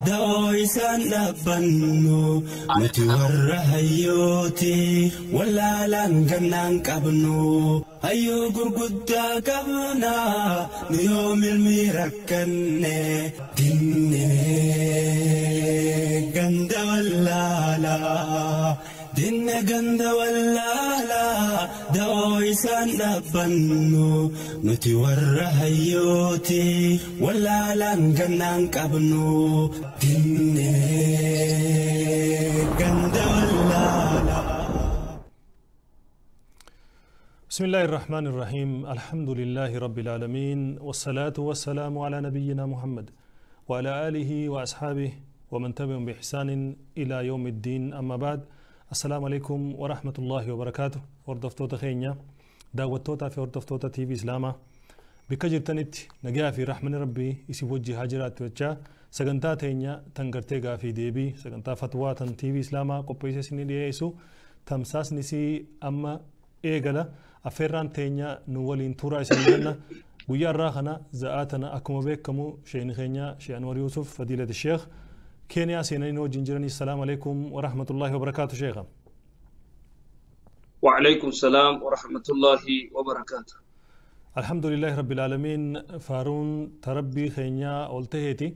Dawaisan labannu nuti warra hayyooti wallaalaan gannaan qabnu hayyoo gurguddaa qabna nu yoo milmii rakkanne dinne ganda wallaalaa dinne ganda wallaalaa dawaisan labannu nuti warra hayyooti wallaalaan gannaan qabnu dinne ganda wallaalaa. بسم الله الرحمن الرحيم الحمد لله رب العالمين والصلاة والسلام على نبينا محمد وعلى آله وأصحابه ومن تبعهم بإحسان إلى يوم الدين أما بعد السلام عليكم ورحمة الله وبركاته وردفتوتا خينيا دعوتوتا في وردفتوتا تي في إسلاما بكجر تنت نجاه في رحمن ربي يسيب وجه هاجرات وجه سجنتا تينيا تنقرتيغا في ديبي سجنتا فتوى تن تي في إسلاما قبيسة سنين ديسو تمساس نسي أما إيغلا أفران تينيا نولين تورا إسلامنا ويا راخنا زاءاتنا أكما بكمو شين خينيا شي أنور يوسف فضيلة الشيخ كينيا سينينو جنجرني السلام عليكم ورحمة الله وبركاته شيخا. وعليكم السلام ورحمة الله وبركاته. الحمد لله رب العالمين فارون تربي خينيا أولتهيتي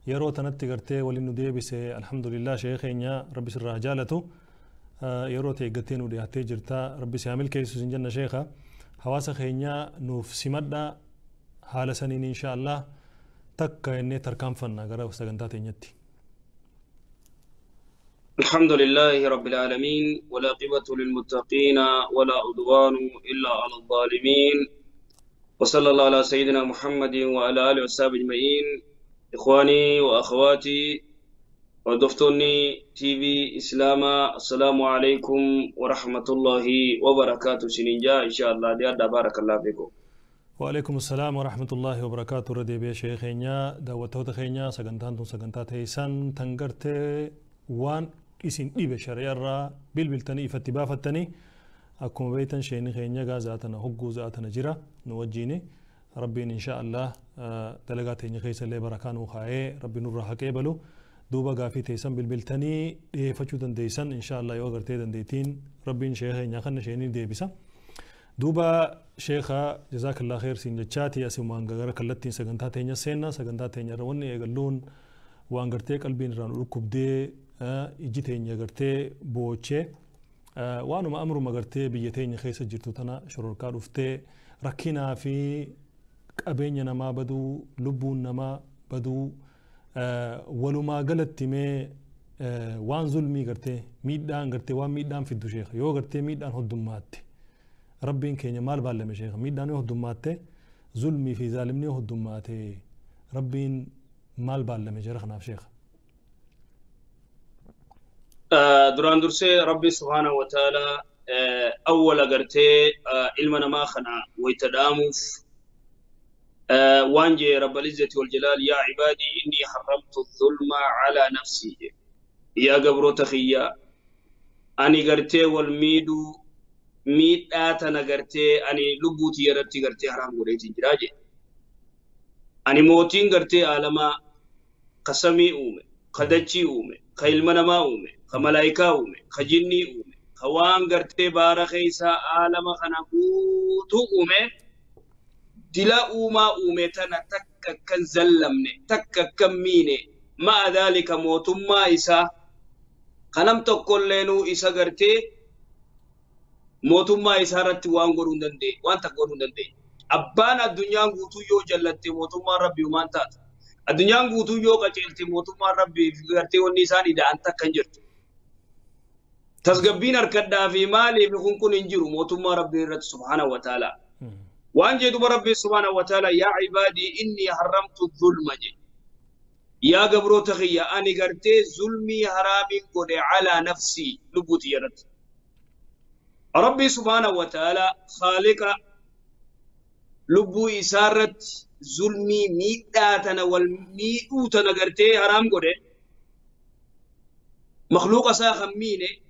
يرو تنتي قرتي ولينو ديبس الحمد لله شيخ خينيا ربي سر رجالته يرو تيغتين ودياتي جرتا ربي سيعمل كيسو سنجن شيخا حواس خينيا نوف سمدا حال سنين إن شاء الله تك إني تركام فنا غرا وستغنتات نيتي. الحمد لله رب العالمين والعاقبة للمتقين ولا عدوان إلا على الظالمين وصلى الله على سيدنا محمد وعلى آله وصحبه أجمعين. إخواني وأخواتي ودفتوني تي في إسلاما السلام عليكم ورحمة الله وبركاته سنينجا إن شاء الله دي بارك الله فيكم. وعليكم السلام ورحمة الله وبركاته ردي بي شيخينيا دعوتوتا خينيا سغنتانتون سغنتات هيسان تنغرتي وان اسم إيبه شريرا بالبلتني فتبافتني أكون بيتن شيني خينيا غازاتنا حقو زاتنا جرا نوجيني ربي إن شاء الله دلغاتي خيس اللي بركان وخاي ربي نور حقي بلو دوبا غافي تيسن بالبلتني فچو دن ديسن إن شاء الله يوغرتي دن ديتين ربي إن شيخي نخن شيني دي بيسا دوبا شيخا جزاك الله خير سنجتشاتي أسمان غغر كالتين سغنتاتي نسينا سغنتاتي نرواني يغلون وانغرتي قلبين ران ركب دي إجتين يغرتي بوچه وانو ما أمرو مغرتي بيتين خيس جرتو تنا شرور كاروفتي ركينا في أبين نما بدو لبون نما بدو ولو ما قلت مي وان ظلمي غرتي ميدان غرتي وان ميدان في الدو شيخ يو غرتي ميدان هدومات ربين كينيا مال بالله شيخ ميدان هدومات ظلمي في ظالمني هدومات ربين مال بالله جرخنا في شيخ. دران درسي ربي سبحانه وتعالى أول قرتي علمنا ما خنا ويتدامف وانجي رب العزة والجلال يا عبادي إني حرمت الظلم على نفسي يا قبرو تخيا أني قرتي والميدو ميد آتنا قرتي أني لبوتي يرتي قرتي حرام قريتي جراجي أني موتين قرتي آلما قسمي أومي قدتشي أومي خيلمنا ما أومي خملايكا أومي خجني أومي خوان قرتي بارخيسا آلما خنقوتو أومي دلا أوما أوميتنا تكا كان زلمني تكا كميني مع ذلك موتما إسا خنم تقول لنو إسا قرتي موتما إسا رتي وان قرون دندي وان تقولون دندي أبانا الدنيا قوتو يو جلتي موتما ربي ومان تات الدنيا قوتو يو قجلتي موتما ربي قرتي والنسان إذا أنت كنجرت تسقبين أركدا في مالي بخون كن انجروا موتما ربي رت سبحانه وتعالى وانجد ربي سبحانه وتعالى يا عبادي إني حرمت الظلم يا قبرو تخيا أني قرتي ظلمي حرامي قد على نفسي لبوتي يرد ربي سبحانه وتعالى خالق لبو إسارت ظلمي ميداتنا والميدوتنا قرتي حرام قد مخلوق أساخن ميني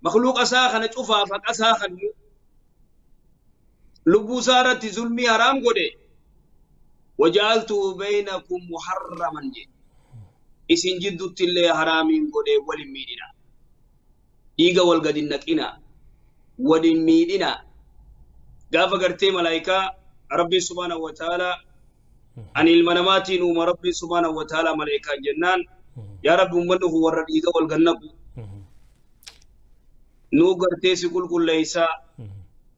مخلوق أساخن أفافك أساخن لبو سارت ظلمي حرام قد وجعلته بينكم محرما isin jidduutti illee haraamiin godhee walin miidhina dhiiga wal gadi naqina walin miidhina gaafa gartee malaayikaa rabbi subhaanahu wa ta'ala ani ilma namaatiin uuma rabbi subhaanahu wa ta'ala malaayikaa jennaan yaa rabbi ummanni kun warra dhiiga wal gannaqu nuu gartee si qulqulleeysaa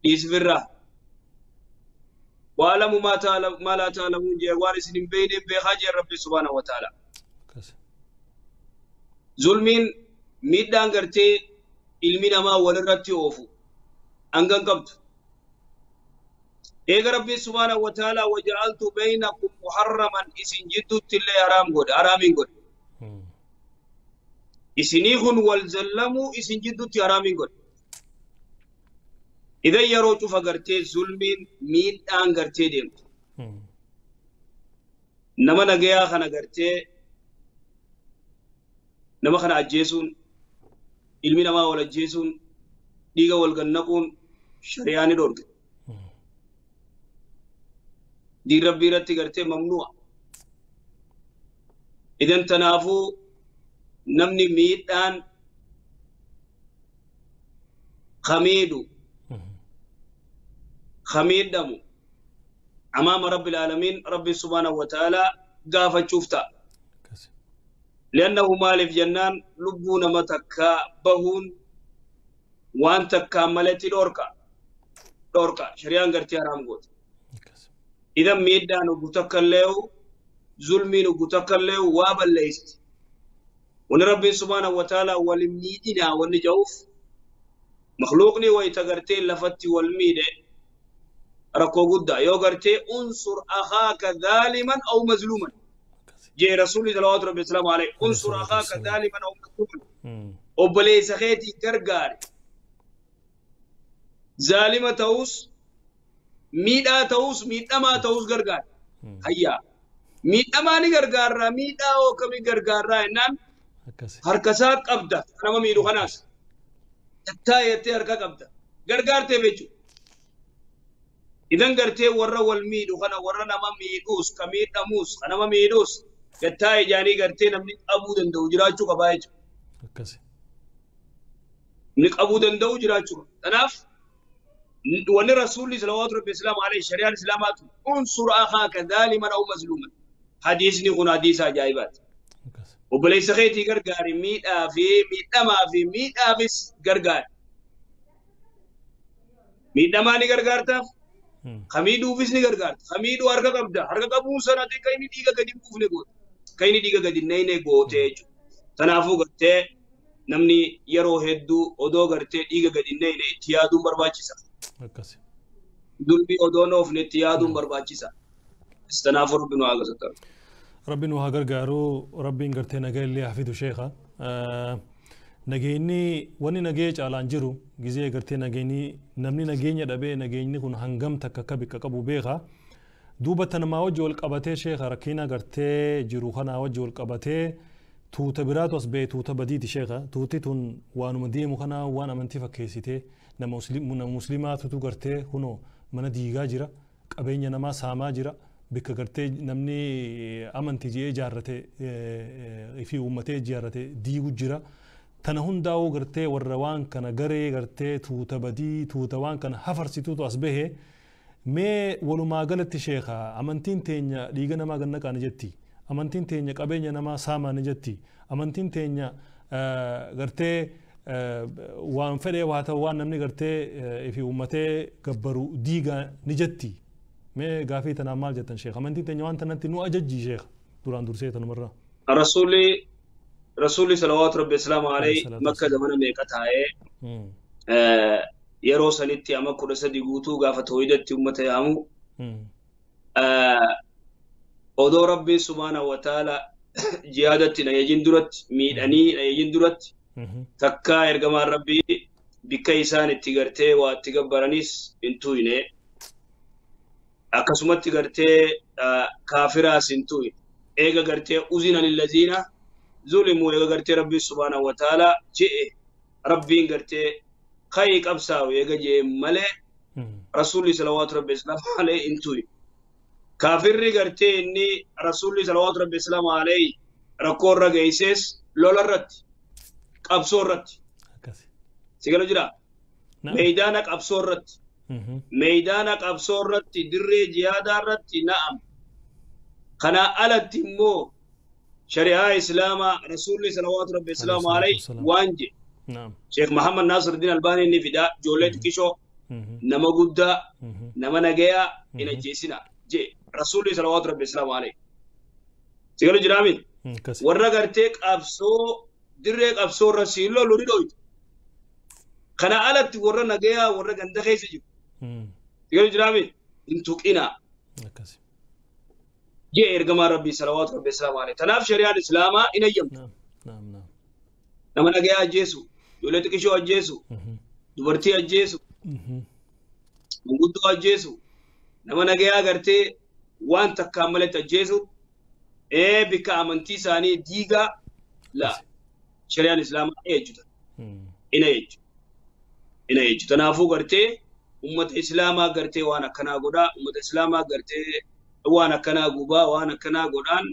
dhiisfirraa waalamu maa laa ta'lamuun jee waan isin hin beeyne beekaa jee rabbi subhaanahu wa ta'ala zulmiin miidhaan gartee ilmi namaa walirratti oofu hangan qabdu eega rabbi subhaanahu wa ta'ala waja'altu baynakum muharraman isin jidduutti illee haraamiin godhe isinii kun wal zallamuu isin jidduutti haraamiin godhe idan yeroo cufa gartee zulmiin miidhaan gartee deemtu nama nagayaa kana gartee nama kana ajjeesuun ilmi namaa wal ajjeesuun dhiiga wal gannaquun shari'aa ni dhorge diin rabbii irratti gartee mamnu'a idan tanaafuu namni miidhaan khamiidhamu amaama rabbil aalamiin rabbi subhaanahu wa ta'ala gaafachuuf ta'a لأنه مالف جنان لبونا متكا بهون وان تكا ملتي دوركا شريان قرتي حرام قوت إذا ميدان وقتك الليو ظلمين وقتك الليو وابا ليست ونربي سبحانه وتعالى والميدنا والنجوف مخلوقني ويتقرتي لفتي والميدة ركو قدا يو قرتي انصر أخاك ظالما أو مظلوما جاء رسول الله صلى الله عليه وسلم عليه انصر أخاك ظالما أو مظلوما وبلي سخيتي كرغار ظالمة توس ميدا توس ميدما توس غرغار هيا ميدما ني غرغار ميدا او كمي غرغار انان هركسا قبدا انا ميدو خناس تايتي هركا قبدا غرغار تبيچو idan gartee warra wal miidhu kana warra nama miidhuus kamiidhamuus kanama miidhuus gattaa ijaanii gartee namni qabuu danda'u jiraachuu qabaa jechuudha. Akkasi. Ni qabuu danda'u jiraachuu qaba. Kanaaf wanni rasuulli salawaatu rabbi islaam alayhi shari'aan islaamaatu unsur akhaaka zaaliman aw mazluuman hadiisni kun hadiisa ajaa'ibaati. Obboleessa keetii gargaari miidhaa fi miidhamaa fi miidhaafis gargaari. Miidhamaa ni gargaartaaf Khamidu fisni gargaarta khamidu harka qabda harka qabuun sanatti kayni dhiiga gadi buufne goote kayni dhiiga gadi nayne goote jechuudha tanaafuu gartee namni yeroo hedduu odoo gartee dhiiga gadi nayne itti yaaduun barbaachisa akkasi dulbi odoo noofne itti yaaduun barbaachisa tanaafuu rabbi nu haa rabbi nu haa gargaaru rabbiin gartee nagaa illee hafidu sheekha nageenyi wani nagee caalaan jiru gizee gartee nageenyi namni nageenya dhabee nageenyi kun hangam takka akka bikka qabu beeka duuba tanamaa wajji wal qabatee sheekha rakkina gartee jiru kanaa wajji wal qabatee tuuta biraatu as ba'e tuuta badiiti sheekha tuuti tun waanuma deemu kanaa waan amantii fakkeessitee nama muslimaatutu gartee kunoo mana diigaa jira qabeenya namaa saamaa jira bikka gartee namni amantii ji'ee ijaarrate fi uummatee ijaarrate diigu jira tana hundaa'uu gartee warra waan kana garee gartee tuuta badii tuuta waan kana hafarsituutu as bahe mee walumaa galatti sheekha amantiin teenya dhiiga namaa gannaqaa ni jetti amantiin teenya qabeenya namaa saamaa ni jetti amantiin teenya gartee waan fedhee waa ta'u waan namni gartee fi uummatee gabbaru diiga ni jetti mee gaafii tanaa maal jettan sheekha amantiin teenya waan tanatti nu ajajjii sheekha duraan dursee tanumarraa رسولي صلوات ربي السلام عليه مكة زمانا ميقتاي يرو سنتي أما كل سدي قوتو قافت هويدتي أمتا يامو أودو ربي سبحانه وتعالى جهادتنا يجين درت ميداني يجين درت تكا إرقمان ربي بكيسان التقرتي واتقبرانيس انتويني أكسمت تقرتي كافراس انتوين إيقا قرتي أزين للذين ظلموا يغرتي ربي سبحانه وتعالى جئ ربي غرتي خيق ابساو يغجي ملئ رسول صلوات ربي السلام عليه انتوي كافر غرتي اني رسول صلوات ربي السلام عليه rakkoo irra geesses lola irratti qabsoo irratti sigalo jira meeydaana qabsoo irratti meeydaana qabsoo irratti dirree jihaadaa irratti na'am kana alatti immoo shari'aa islaamaa rasuulli salawaatu rabbi islaamu alayhi waan je Sheikh Muhammad Nasiruddin Albani ni fida ijoollee xiqqishoo nama guddaa nama nagayaa hin ajjeesina je rasuulli salawaatu rabbi islaamu alayhi sigalo jiraami warra gartee qabsoo dirree qabsoo irra siin lolu ni dhoytu kana alatti warra nagayaa warra ganda keessa jiru sigalo jiraami hin tuqinaa جاء إرجما ربي صلوات ربي السلام عليه تناف شريعة الإسلام إن يوم نعم لما نجى أجيسو يولد كيشو أجيسو دبرتي أجيسو مقدو أجيسو لما نجى أجرتي وان تكملت أجيسو بك أمنتي ساني ديجا لا شريعة الإسلام يجود إن يجود تنافو قرتي أمة الإسلام قرتي وانا كنا قدا أمة الإسلام قرتي وانا كنا غبا وانا كنا غدان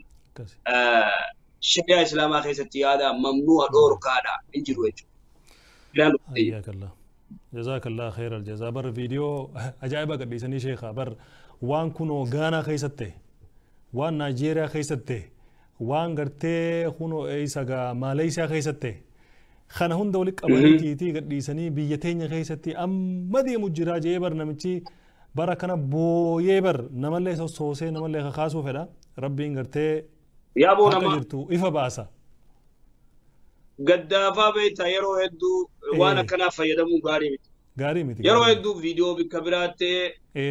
شريعه الاسلام خيستي هذا ممنوع دور كادا انجروج حياك الله جزاك الله خير الجزاء بر فيديو عجائب قديسني شيخ بر وان كونو غانا خيستي وان نيجيريا خيستي وان غرتي كونو ايسغا ماليزيا خيستي خنا هون دولك قبلتي قديسني بيتين خيستي امدي مجراج بر نمچي بركنا بويبر نملة سوسة نملة خاصو فدا ربي إنغرتي يا بو نما إفا باسا قدافا بيتا يرو هدو وانا كنا فيدمو غاري ميت يرو هدو فيديو بكبرات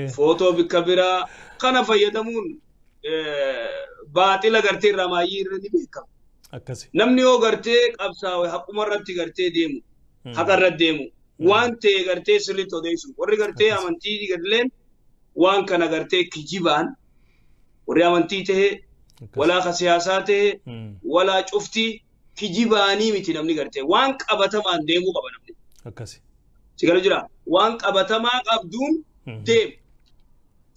فوتو بكبرا كنا فيدمون باطل غرتي رمايير ني بيكم أكاسي نمني او غرتي قبساوي حق مرتي غرتي ديمو حق رد ديمو وان تي غرتي سليتو ديسو وري غرتي امنتي دي غدلن وان كان غرتي كجيبان وري امنتي تي ولا خسياساته ولا شفتي كجيباني متي نمني غرتي وان قبتما ديمو قبنمني اكاسي سيغلو جرا وان قبتما قبدون ديم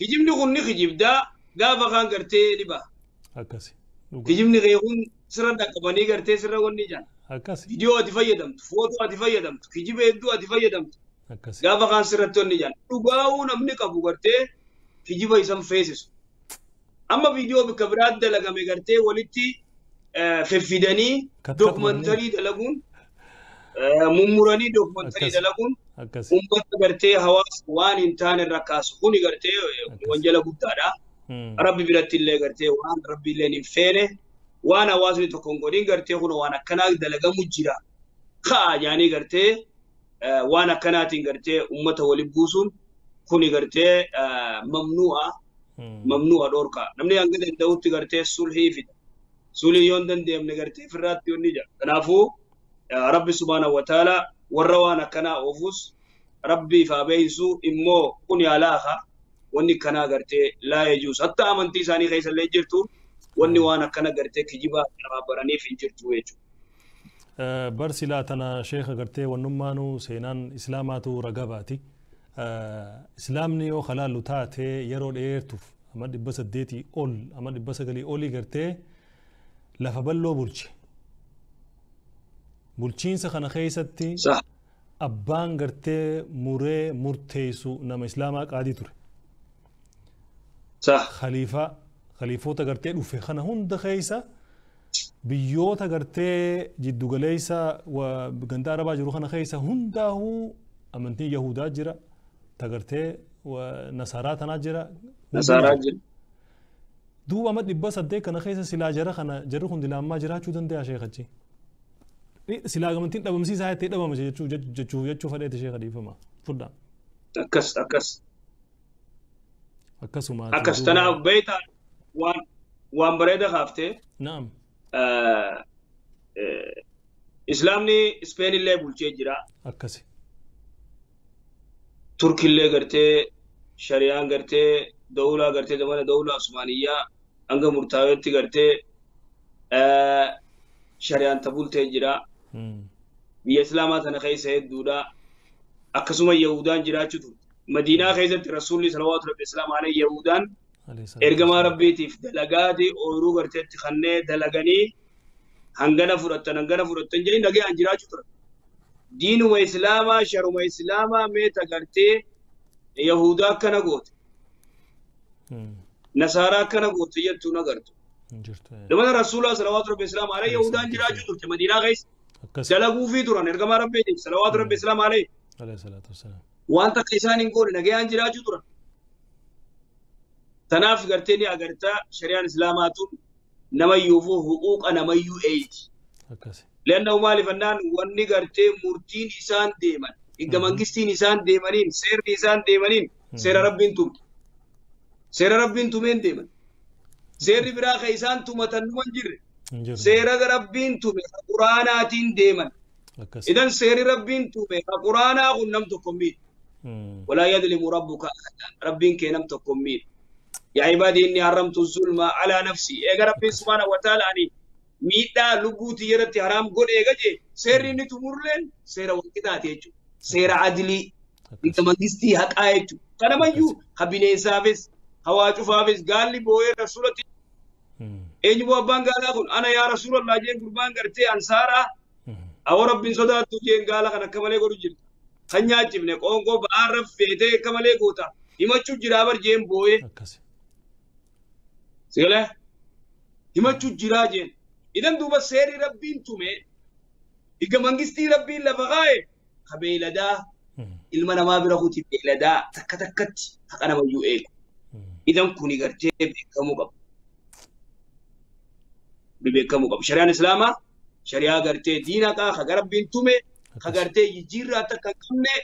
كجيبني غني خجيبدا غافا كان غرتي ديبا اكاسي كجيبني غيغون سردا قبني غرتي سرا وني جان أكاسي فيديو أتفيدم فوتو أتفيدم كيجيب يدو أتفيدم أكاسي غافا كان سرتون نيجان تقاو نمني كابوغرتي كيجيب يسام فيسس أما فيديو بكبرات دلقا ميغرتي ولتي فيداني دوكمنتري دلقون ممراني دوكمنتري دلقون أمبت غرتي هواس وان انتان الركاس خوني غرتي وانجلا قدادا ربي براتي اللي غرتي وان ربي اللي نفينه وانا واسني تكونغودين غرتي هنا وانا كنا دلغا مجرا خا يعني غرتي وانا كناتين غرتي امته ولي بوسون كوني غرتي ممنوع دوركا نمني انغد دوت غرتي سولهي في سولي يوندن ديم نغرتي فرات يونيجا تنافو ربي سبحانه وتعالى وروانا كنا اوفوس ربي فابيسو امو كوني علاخا وني كنا غرتي لا يجوز حتى امنتي ثاني خيس اللي جرتو وني وانا كنا غرتي كجيبا براني في جرتو ويجو برسلاتنا شيخ غرتي ونمانو سينان اسلاماتو رغباتي اسلامني او خلال لوتاتي يرو ديرتو اما دبس ديتي اول اما دبس غلي اولي غرتي لفبلو بولچين سخنا خيستي صح ابان غرتي موري مرتيسو نم اسلاما قادي تور صح خليفوتا غرتي دوفي خنا هند خيسا بيوتا غرتي جدو غليسا وغندا ربا جرو خنا خيسا هنداو امنتي يهودا جرا تغرتي ونصارى تناجرا نصارى جرا دو امد دبس ادي كنا خيسا سلا جرا خنا جرو خند لما جرا چودن دي شيخجي سلا غمنتي دبمسي ساي تي دبم جچو فديت شيخ دي فما فدا أكس تنا بيتا وان بريدة خافته نعم إسلامني إسباني اللي بولشي جرا أكسي تركي اللي قرتي شريان قرتي دولة قرتي زمان دولة عثمانية أنجا مرتاويتي قرتي شريان تبول تجرا بإسلامات أنا خيسة دودا أكسوما يهودان جرا شتو مدينة خيزة رسول الله صلى الله عليه وسلم عليه يهودان إرجما ربي تيف دلقاتي أورو قرتي خنّي دلقاني hangana fudhattan jedhin dhaga'an jiraachuu ture. Diinuma Islaamaa sharuma Islaamaa meeta gartee Yahudaa akkana goote. Nasaaraa akkana goote jettuun agartu. Dabala Rasuulaa salawaatu rabbi Islaam alayhi Yahudaan jiraachuu turte Madiinaa keessa. Dalaguu fi turan ergamaa rabbiitiif salawaatu rabbi Islaam alayhi. Wanta akka isaan hin goone dhaga'an jiraachuu turan. Tanaaf gartee ni agartaa shari'aan Islaamaatuun namayyuufuu huquuqa namayyuu eeyti. لأنه ما لفنان وني قرتي مرتين إنسان ديمن إنك منقستين إنسان ديمنين سير إنسان ديمنين سير رب انتم ديمن سير براخ إنسان توم تنون جر سير رب انتم قرآنات ديمن إذن سير رب انتم قرآن غنم تكمين ولا يظلم ربك ربك نم تكمين يا عبادي إني حرمت الظلم على نفسي إيه ربي سبحانه وتعالى أني miidhaa lubbuuti irratti haraam godhee gaje seerri inni tumurleen seera walqixaati jechuudha. Seera adilii biyya mangistii haqaa jechuudha. Kanamayyuu ha bineensaafis hawaa cufaafis gaalli boo'ee rasuulatti eenyumoo abbaan gaalaa kun ana yaa rasuulallah jeen gurbaan gartee ansaaraa awwa rabbiin sodaattu jeen gaala kan akka malee godhu jirta. Kan nyaachifne qoonqoo ba'aan raffeetee akka malee goota himachuu jiraa bar jeen boo'ee. Seelee himachuu jiraa jeen. إذن دوبا سيري ربين تومي إيجا منجستي ربين لفغاي خبيلدا إلمنا ما برغوتي بيلدا تكتكت أنا ما يوئيك إذن كوني غرتي بيكا مقب شريعة الإسلام شريعة غرتي دينك خغرب بين تومي خغرتي يجير تككمي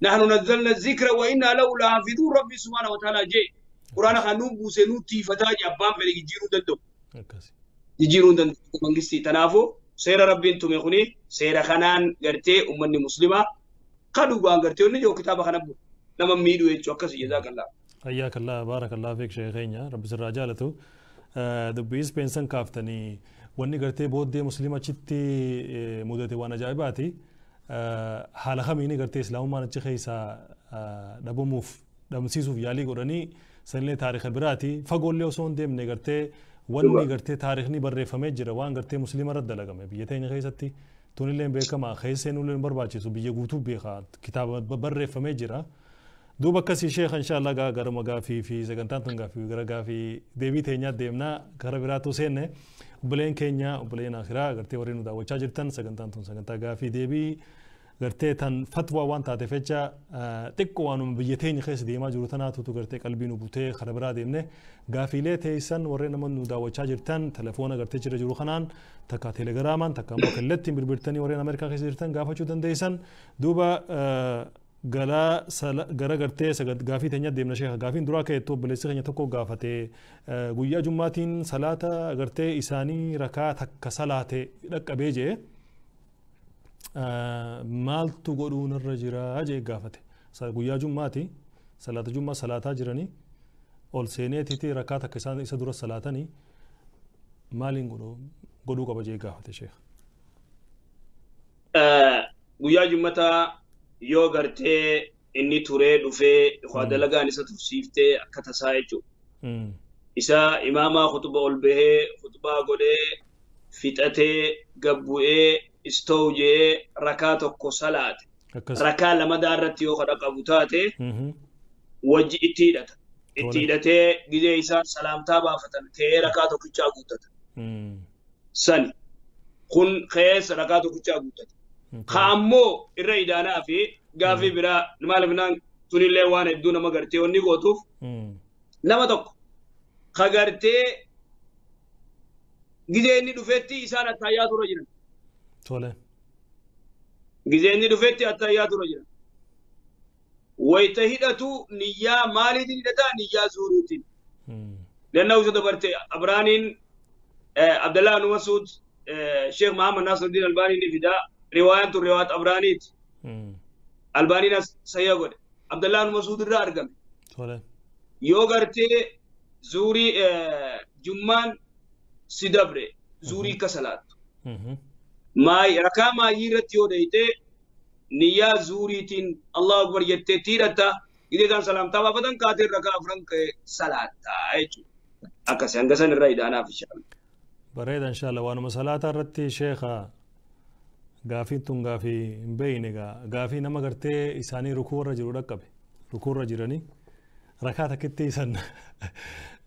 نحن نزلنا الذكر وإنا له لحافظون ربي سبحانه وتعالى جي قرآن خانوب بوسنو تيفتاج أبام فلي يجيرو دندو يجيرون دن منجستي تنافو سير ربين تومي خوني سير خنان غرتي أمني مسلمة قدو بان غرتي ونجو كتاب خنبو نما ميدو يجو كسي جزاك الله حياك الله بارك الله فيك شيخين رب سر رجالته دبيس بنسن كافتني وني غرتي بودي مسلمة چتي مودتي وانا جايباتي حالا خميني غرتي اسلام ما نچ خيسا دبو موف دمسيسو يالي غراني سنلي تاريخ براتي فقول له سون ديم نغرتي wanni gartee taarikhni barreeffamee jira waan gartee musliima irratti dalagame biyya teenya keessatti tunillee beekamaa keesseenullee barbaachisu biyya guutuu beekaa kitaaba barreeffamee jira duuba akkasii sheekha inshaallah garuma gaafii fi sagantaan tun gaafii gara gaafii deebii teenyaa deemnaa gara biraatu seenne obboleen keenya obboleen akhiraa gartee warri nu daawwachaa jirtan sagantaan tun sagantaa gaafii deebii gartee tan fatwa waan taate fecha xiqqoo waanuma biyya teenya keessa deemaa jiru tanaatutu gartee qalbii nu butee kara biraa deemne gaafiilee teessan warreen nama nu daawwachaa jirtan telefoona gartee jira jiru kanaan takka teelegiraamaan takka immoo kallattiin birbirtanii warreen Ameerikaa keessa jirtan gaafachuu dandeessan duuba gara gartee gaafii teenya deemna sheekha gaafiin duraa ka'eettoo obboleessi keenya tokko gaafatee guyyaa jummaatiin salaata gartee isaanii rakaa takka salaate dhaqqabee jee maaltu godhuun irra jira jee gaafate guyyaa jummaati salaata jummaa salaataa jiranii ol seeneetiiti rakaa takka isaan isa dura salaatanii maaliin godhuu qaba jee gaafate sheekha. Guyyaa jummataa yoo gartee inni turee dhufee waa dalagaan isa tursiiftee akka tasaa jechuudha. Isa imaamaa khutuba ol bahee khutubaa godhee fixatee gabbu'ee istawjee rakaa tokko salaate rakaa lama daarratti yoo kadha qabu taate wajji itti hidhatee gizee isaa salaamtaa baafatan ka'ee rakaa tokkichaa guuttata sani kun keessa rakaa tokkichaa guuttata kaammoo irra idaanaa fi gaafii biraa maaliif naan tunillee waan hedduu nama gartee wanni gootuuf nama tokko ka gartee gizee inni dhufetti isaan attayyaa tura jiran tole gizee inni dhufetti attayyaa tura jiran wayta hidhatu niyyaa maaliitiin hidhata niyyaa zuuruutiin لأنه إذا دبرت أبرانين عبد الله بن مسعود شيخ محمد ناصر الدين الباني نفدا رواية أبرانيت الباني ناس سيقول عبد الله بن مسعود الرارقم يوغرتي زوري جمان سيدبري زوري كسلات ما ركا ما يرت يوديته نيا زوريتين الله أكبر يتتيرتا إذا كان سلام تابا بدن كاتير ركا فرنك سلات أيجو أكاسي أنجسان الرأي دانا في شأن بريد إن شاء الله وأنا مسألة رتي شيخة غافي تون غافي بينك غافي نما قرتي إساني ركوع رجل ركبه ركوع رجلني ركعت كتي سن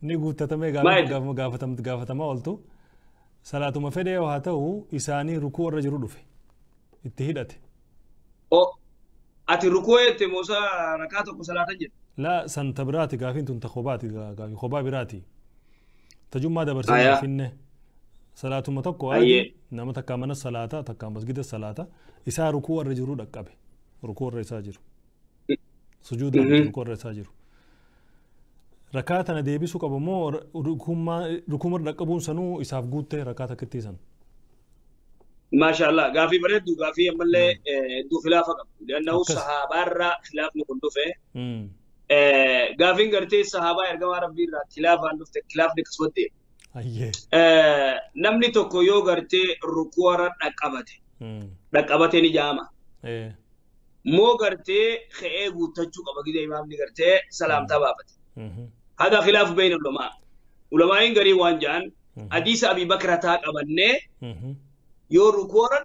نيجو تتمي غافة ما قلتو صلاة ما فدي وهاتو إساني ركوع رجل دفه اتهدت أو أتي ركوع موسى ركعتك صلاة جد لا سنتبراتي غافي تون تخوباتي غافي خوبابراتي تجمع دبر سنة فينه صلاة ما تقوى عادي نما تكامل الصلاة تكامل مسجد الصلاة إسا ركوع الرجل ركبه ركوع الرساجر سجود ركوع الرساجر ركعتنا ديبي سوق أبو مو ركوع ركبون سنو إساف قوته ركعت كتيسن ما شاء الله غافي برد غافي أمله دو خلافه لأنه صحابة را خلاف نكون دفه غافي قرتي صحابة إرجع ربي را خلاف عنده خلاف نكسوته أيه namni tokko yoo gartee rukuwarra dhaqqabate ni jaama moo gartee ka'ee guuttachuu qaba gida imaamni gartee salaamtaa baafate hada khilaafu bayna ulamaa'iin garii waan ja'an hadiisa Abii Bakrataa qabannee yoo rukuwarra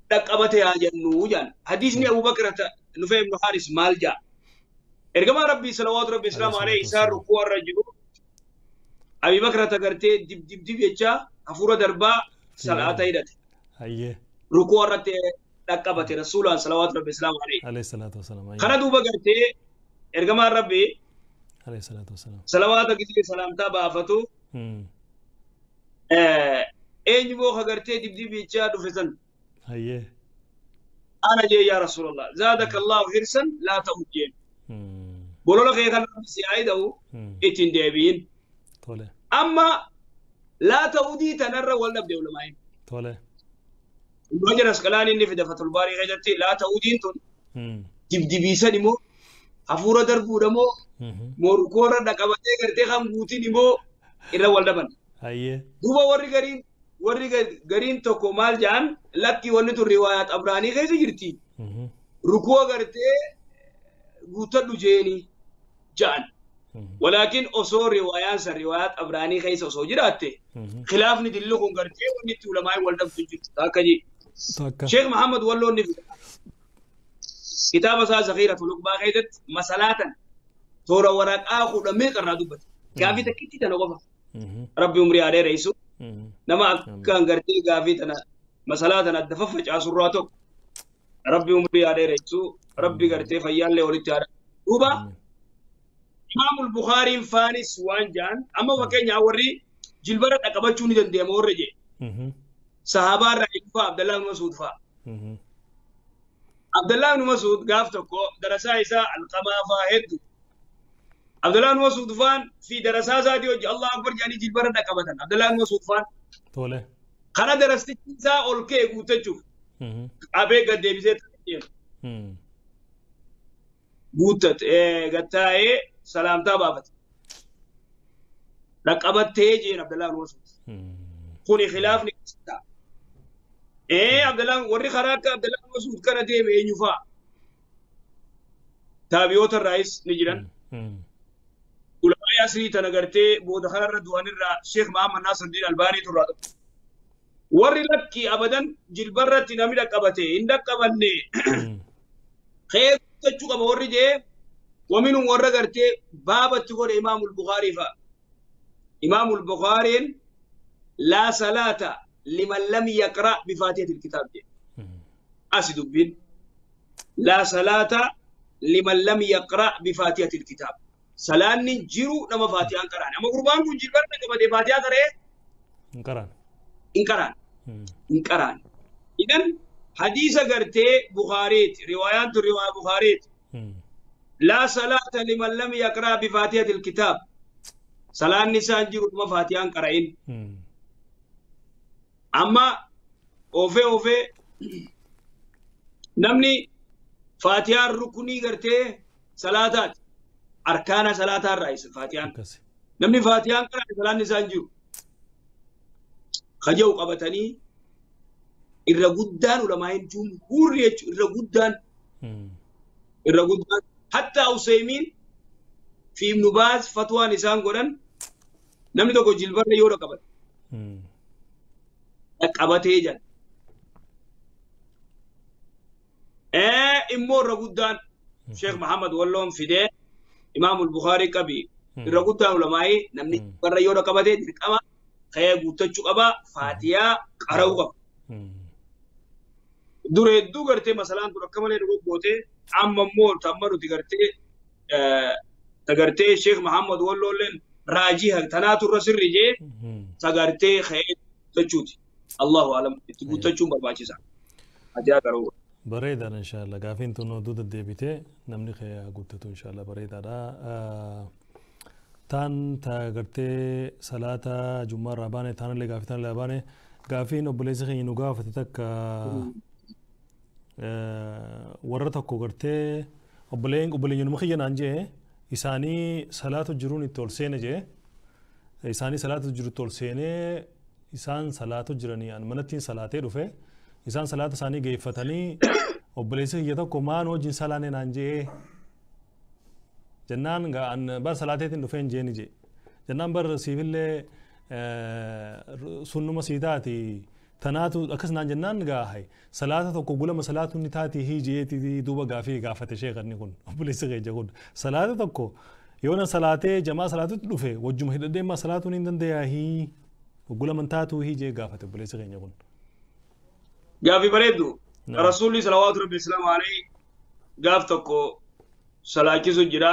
dhaqqabate haa jennuu jaan hadiisni Abii Bakrata Nufay ibn Haaris maal jaa ergamaa rabbii salawaatu rabbi islaamu alayhi isaan rukuwarra jiru أبي بكر تقرتي دب يجا أفورا دربا صلاة هيدت أيه ركوع رت ركبت رسول الله صلى الله عليه وسلم عليه الصلاة والسلام خنا دوبا قرتي إرجع ربي عليه الصلاة والسلام صلوات كذي سلام تابع فتو إني بو خقرتي دب يجا دفزن أيه أنا جاي يا رسول الله زادك الله حرصا لا تمجين بقول لك يا كلام سيايدو إتين دابين طوله أما لا تودي تنرى ولا بدي ولا ماين طوله الرجل أسكالاني إني في دفة الباري غيرتي لا تودي تون تبدي بيسا نمو أفورا دربو نمو موركورا دكابتي كرتي خام بوتي نمو إلا ولا من أيه دوبا ورّي غرين توكو مال جان لكي ونتو الروايات أبراني غير جرتي ركوع كرتي غوتا دجيني جان ولكن أصور روايات أبراني خيس أصور جراته خلاف ندلهم قرتي ونتي علماء والدم تجت تاكجي شيخ محمد والله نفس كتاب سا زخيرة لقبا خيدت مسألة تورا وراك آخر دميق الرادوبة كافي تكتي تنوفا ربي عمري عليه رئيسو نما كان قرتي كافي تنا مسألة الدففج عصراتك ربي عمري عليه رئيسو ربي قرتي فيال لي ولي تارا دوبا إمام البخاري فانس وانجان أما وكين يوري جلبرة أكبرتوني دندي مورجي صحابة رأيكوا عبد الله بن مسعود فا عبد الله بن مسعود قافتكو درسا إسا القما فاهد عبد الله بن مسعود فان في درسا زاديو الله أكبر جاني جلبرة أكبرتن عبد الله بن مسعود فان طوله خنا درستي إسا أولكي قوتشوف أبي قد ديبزيت قوتت قتاي سلام تابعت رقبت تيجي عبد الله بن مسعود خوني خلاف نكستا عبد الله وري خراك عبد الله بن مسعود كان ديم ينفع تابعوت الرئيس نجران علماء ياسري تنغرتي بود خرر دوان الرا شيخ محمد ناصر الدين الباني تراد وري لكي ابدا جلبرت نمي رقبته عندك قبني خير تچو وري جي ومنهم ورقرتي بابا تقول إمام البخاري إمام البخاري لا صلاة لمن لم يقرأ بفاتحة الكتاب دي أسد بين لا صلاة لمن لم يقرأ بفاتحة الكتاب صلاة نجرو نما فاتحة انقران أما قربان كون جلبر نكما دي فاتحة كره انقران إذن حديث قرتي بخاري روايات بخاري لا صلاة لمن لم يقرأ بفاتحة الكتاب صلاة النساء جرود ما فاتحة قرأين أما أوفي نمني فاتحة الركني قرتي صلاة أركان صلاة الرئيس فاتحة نمني فاتحة قرأ صلاة النساء جرود خجو قبتني الرقودان ولما ينجمهور الرقودان حتى أوسيمين في ابن باز فتوى نسان قرن نمني توقو جلبر يورا قبل qabatee jira. Immoo irra guddaan Sheekh Muhammad Walloon fidee Imaamul Bukhaarii qabi irra guddaan ulamaa'ii namni warra yoo qabatee dirqama ka'ee guuttachuu qaba Faatiyaa qara'uu qaba. Dura hedduu gartee masalaan dur akka malee dogoggootee amma immoo tamma nuti gartee Sheekh Muhammad Walloolleen raajii tanaatu irra sirri jee sagartee ka'ee guuttachuuti. Allahu alam itti guuttachuun barbaachisa. Ajaa qara'uu. bareedaadha inshallah gaafiin tun oduu deddeebitee namni kee guuttatu inshallah bareedaadha taan gartee salaata jummaa irraa baane taanillee gaafii taanillee baane gaafiin obboleessi keenya nu gaafate takka warra tokko gartee obboleeyyinuma kiyya naan jee isaanii salaatu jiruun itti ol seene jee isaanii salaatu jiru itti ol seenee isaan salaatu jiranii an manattiin salaatee dhufe isaan salaata isaanii geeffatanii obboleessi kiyya tokko maan wajjin salaanee naan jee jennaan bar salaateetiin dhufeen jeeni jee jennaan bar siifillee sunnuma sii taati tanaatu akkas naan jennaan gaahay salaata tokko gulama salaatu ni taati hiijeeti duuba gaafii gaafate sheekanni kun obboleessi kiyya kun salaata tokko yoona salaatee jamaa salaatutti dhufe wajjuma hidhadheemmaa salaatuun hin dandayaa hii gulaman taatu hiijee gaafate obboleessi kiyya kun. Gaafi bareeddu rasuulli salawaatu rabbi islaamu alayhi gaaf tokko salaachisu jira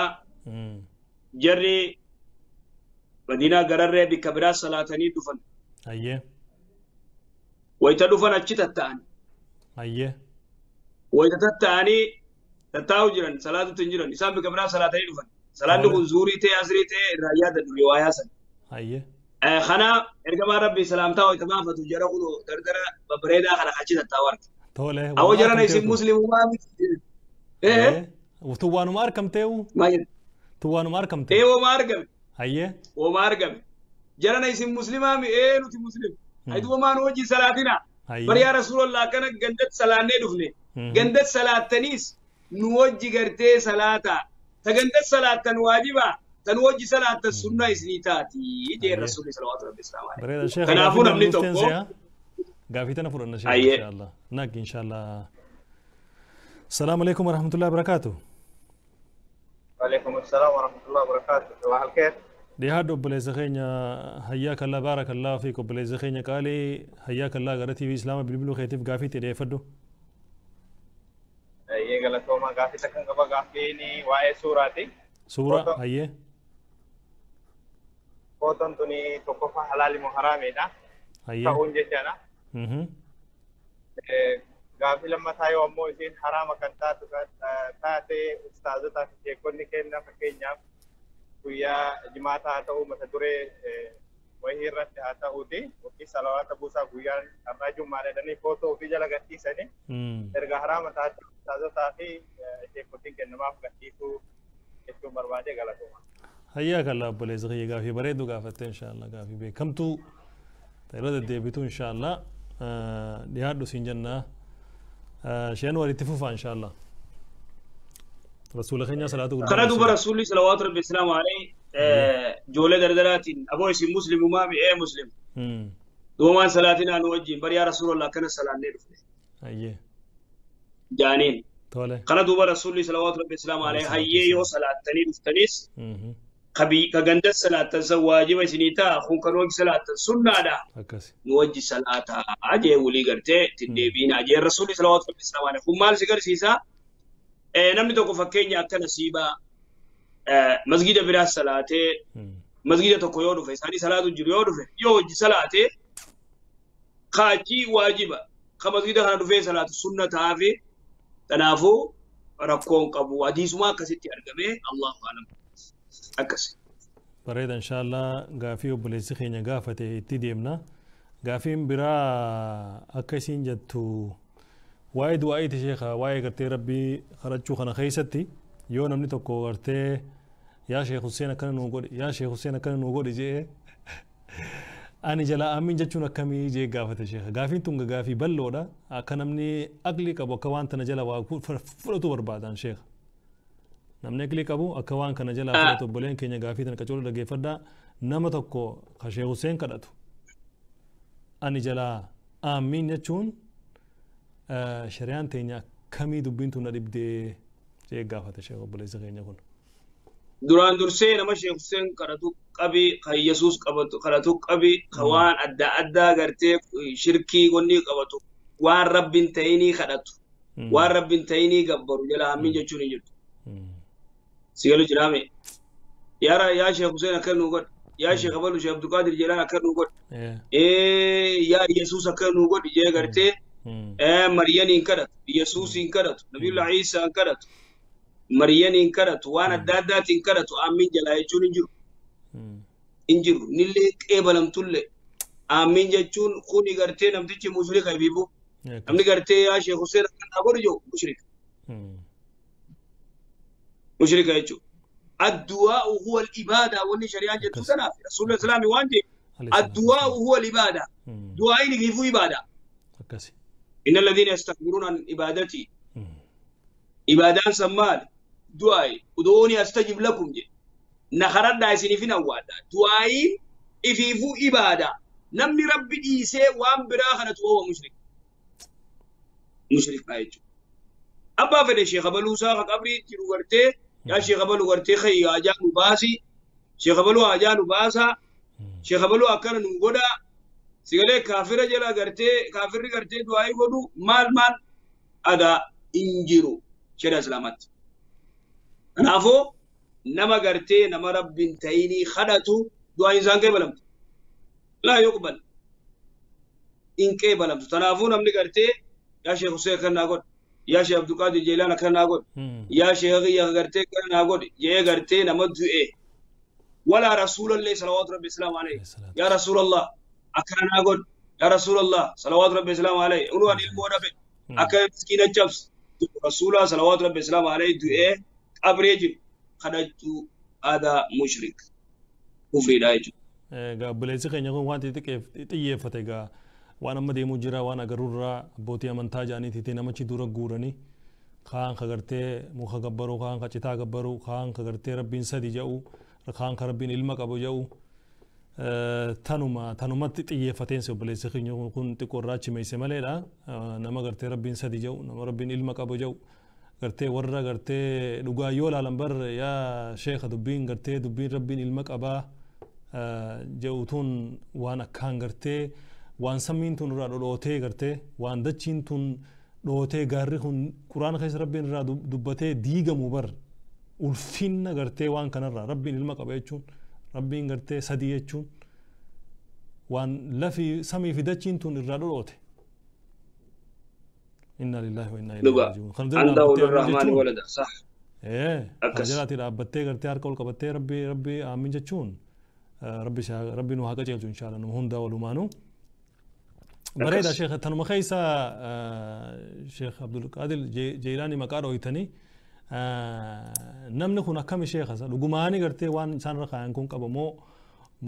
jarri Madiinaa gararree bikka biraa salaatanii dhufan. Ayyee. Wayita dhufan achi tatta'an. Ayyee. Wayita tatta'anii tattaa'u jiran salaatutti hin jiran isaan bikka biraa salaatanii dhufan. Salaanni kun zuurii ta'e asrii ta'e irraa yaadadhu riwaayaa san. Ayyee. Kana ergamaa rabbi salaamtaa wayita baafatu jara kun dardara babbareedaa kana achi tattaa'u arge. Tole. Awwa jarana isin muslimumaa miti. Tuwaanuma argamteewu. Maal jedhu? Tuwaanuma argamtee. Wama argame. Ayyee. Wama argame. Jarana isin muslimaa mi nuti muslim. Aidu wamaan wajji salaatina. Bari yaa Rasuulallah kana gandat salaannee dhufne. Gandat salaattaniis nu wajji gartee salaata. Ta gandat salaattan waajibaa. Tan wajji salaattan sunnaa isinii taati. Jee Rasuulli salawaatu rabbi islaamu alayhi. Bareeda sheekh. Kanaafuu namni tokko. Gaafii tana fudhanna sheekh inshallah. Nag inshallah. Assalamu alaikum warahmatullahi wabarakatuh. وعليكم السلام ورحمة الله وبركاته. صباح الخير. ديهاد obboleessa keenya hayyaaka Allah baarakallahu fiik obboleessa keenya qaalii hayyaaka Allah gara TV Islaama bilbiluu keetiif gaafii itti dhiyeeffadhu. Galatooma gaafii takkan qaba gaafiin waa'ee suuraati. Suura hayyee. Footoon tuni tokkoffaa halaali moo haraamidha. Hayyee. Ta'uun jechaadha. Gaafii lammataa yoo ammoo isiin haraama kan taate ustaazotaa fi sheekonni kenna fakkeenyaaf guyyaa jimaataa haa ta'u mata duree wayii irratti haa ta'uuti yookiin salawaata buusaa guyyaan har'aa jummaadha jedhanii footoo ofii jala gadhiisanii erga haraama taate ustaazotaa fi sheekotiin kennamaaf gadhiisuu jechuun barbaade galatooma. Hayyaaka Allah obboleessa kiyya gaafii bareedu gaafatte inshallah gaafii beekamtuu yeroo deddeebitu inshallah dhiyaadhu siin jennaa. شيئا وريتفوفا إن شاء الله رسول خينا صلاة الله خنا دوب رسول صلوات ربي السلام عليه جولة دردرات أبو اسم مسلم وما بي مسلم دوما صلاتنا نوجه بريا رسول الله كان صلاة نيرف أيه جانين تولى خنا دوب رسول صلوات ربي السلام عليه هيا يو صلاة تنين تنيس خبي كجندة صلاة الزواج وسنيتا خون كروج صلاة السنة دا نوجه صلاة أجي ولي قرتة تدبين أجي الرسول صلى الله عليه وسلم هم مال سكر سيسا نمني توقف فكيني أكن نسيبا مسجد برا صلاة مسجد تقويون في ساني صلاة الجريون في يوجه صلاة خاجي واجبة خمسجد هنا في صلاة السنة تعافي تنافو ركون قبو حديث ما كسيتي أرجمه الله أعلم أكسي. بريد إن شاء الله غافي وبليس خينا غافته تديمنا غافين برا أكسين جتو وايد وايد شيخا وايد قرتي ربي خرجوا خنا خيستي يوم نمني تكو قرتي يا شيخ حسين كان نوغود يا شيخ حسين كان نوغود جي أنا جلا أمين جتشونا كمي جي غافته شيخا غافين تونغ غافي بلودا أكنمني أقلي كبو كوان تنجلا وفرتو بربادان شيخ namni akli qabu akka waan kana jala fudhatu obboleen keenya gaafii tan qacoolu dhageeffadhaa nama tokko ka Sheekh Hussein kadhatu ani jalaa آمين يجون شريان تينيا كمي دبين تونا دبدي جي قافة شيخ أبو ليس غير يقول duraan dursee nama Sheekh Hussein kadhatu qabi kan Yesuus kadhatu qabi waan adda addaa gartee shirkii wanni qabatu waan rabbiin ta'inii kadhatu waan rabbiin ta'inii gabbaru jala hammin jechuun hin jirtu sigalu jiraame yaa Sheekh Hussein akka nu godh yaa Sheekh Abalu Sheekh Abdul Qadir Jilaan akka nu godh yaa Yesuus akka nu godh jee gartee Maryaniin kadhatu Yesuusiin kadhatu Nabiyullah Iisaan kadhatu Maryaniin kadhatu waan adda addaatiin kadhatu aamin jalaa jechuun hin jiru nillee qeebalamtullee aamin jechuun kuni gartee namtichi mushrika biibu namni gartee yaa Sheekh Hussein akka godhu jiru mushrika jechuudha الدعاء هو الإبادة واللي شريعة جدو سنة رسول الإسلام وانجي الدعاء هو الإبادة دعائي نجيفو إبادة إن الذين يستكبرون عن إبادتي إبادان سمال دعائي ودعوني أستجب لكم جي نخرد دايسيني في نوادا دعائي إفيفو إبادة نمني ربي إيسي وان براخنة وهو مشرك بايجو أبا فدي شيخ أبلو ساقا قبري تلو ورتي يا شيخ أبلو ورتي خي آجان باسي شيخ أبلو آجان باسا شيخ أبلو أكان نمغودا سيغلي كافر جلا غرتي كافر غرتي دعائي ودو مال أدا إنجيرو شرع سلامات نافو نما غرتي نما رب تايني خدتو دعاء إنسان كيبلم لا يقبل إن كيبلم تنافو نمني غرتي يا شيخ حسين كان ناقود يا شيخ عبد القادر جيلان كان ناقود يا شيخ يا غرتي كان ناقود يا غرتي نما دعاء ولا رسول الله صلوات ربي السلام عليه يا رسول الله أكان ناقود يا رسول الله صلوات ربي السلام عليه أولو أن المونا بي أكان مسكين الجبس رسول الله صلوات ربي السلام عليه دعاء أبريج خدجتو هذا مشرك كفر دايجو قبليسي خين يقول وانتي تيجي فتيجا وانا مدي مجرا وانا قرورا بوتي امنتا جاني تي نمچي دورا غورني خان خغرتي مخ غبرو خان خچتا غبرو خان خغرتي ربين سدي جاو خان خربين علمك ابو جاو تانوما تيجي فتين سو بليسي خين يقول كنت قراچي ميسه مليدا نما غرتي ربين سدي جاو نما ربين علمك ابو جاو غرتي ورا غرتي دغا يولا لمبر يا شيخ دبين غرتي دبين ربين علمك ابا جاوتون وانا كان غرتي وان سمين تون را دوتي غرتي وان دچين تون دوتي غاري هون قران خيس ربين را دبته ديغ مبر ulfinna gartee waan kanarraa rabbiin ilma qaba jechuun rabbiin gartee sadii jechuun waan lafi samii fi dachiin tun irraa dhodhoote inna lillahi wa inna ilaihi raaji'uun kan الرحمن ولد صح جراتي dhaabbattee gartee harka ol qabattee rabbi aamin jechuun rabbi nu haa qajeelchu insha Allah nu hunda walumaanu bareeda sheekh tanuma keessa sheekh Abdul Qadir Jeylaani maqaa dhooytanii namni kun akkami sheekha dhugumaani gartee waan isaan rakaayan kun qabamoo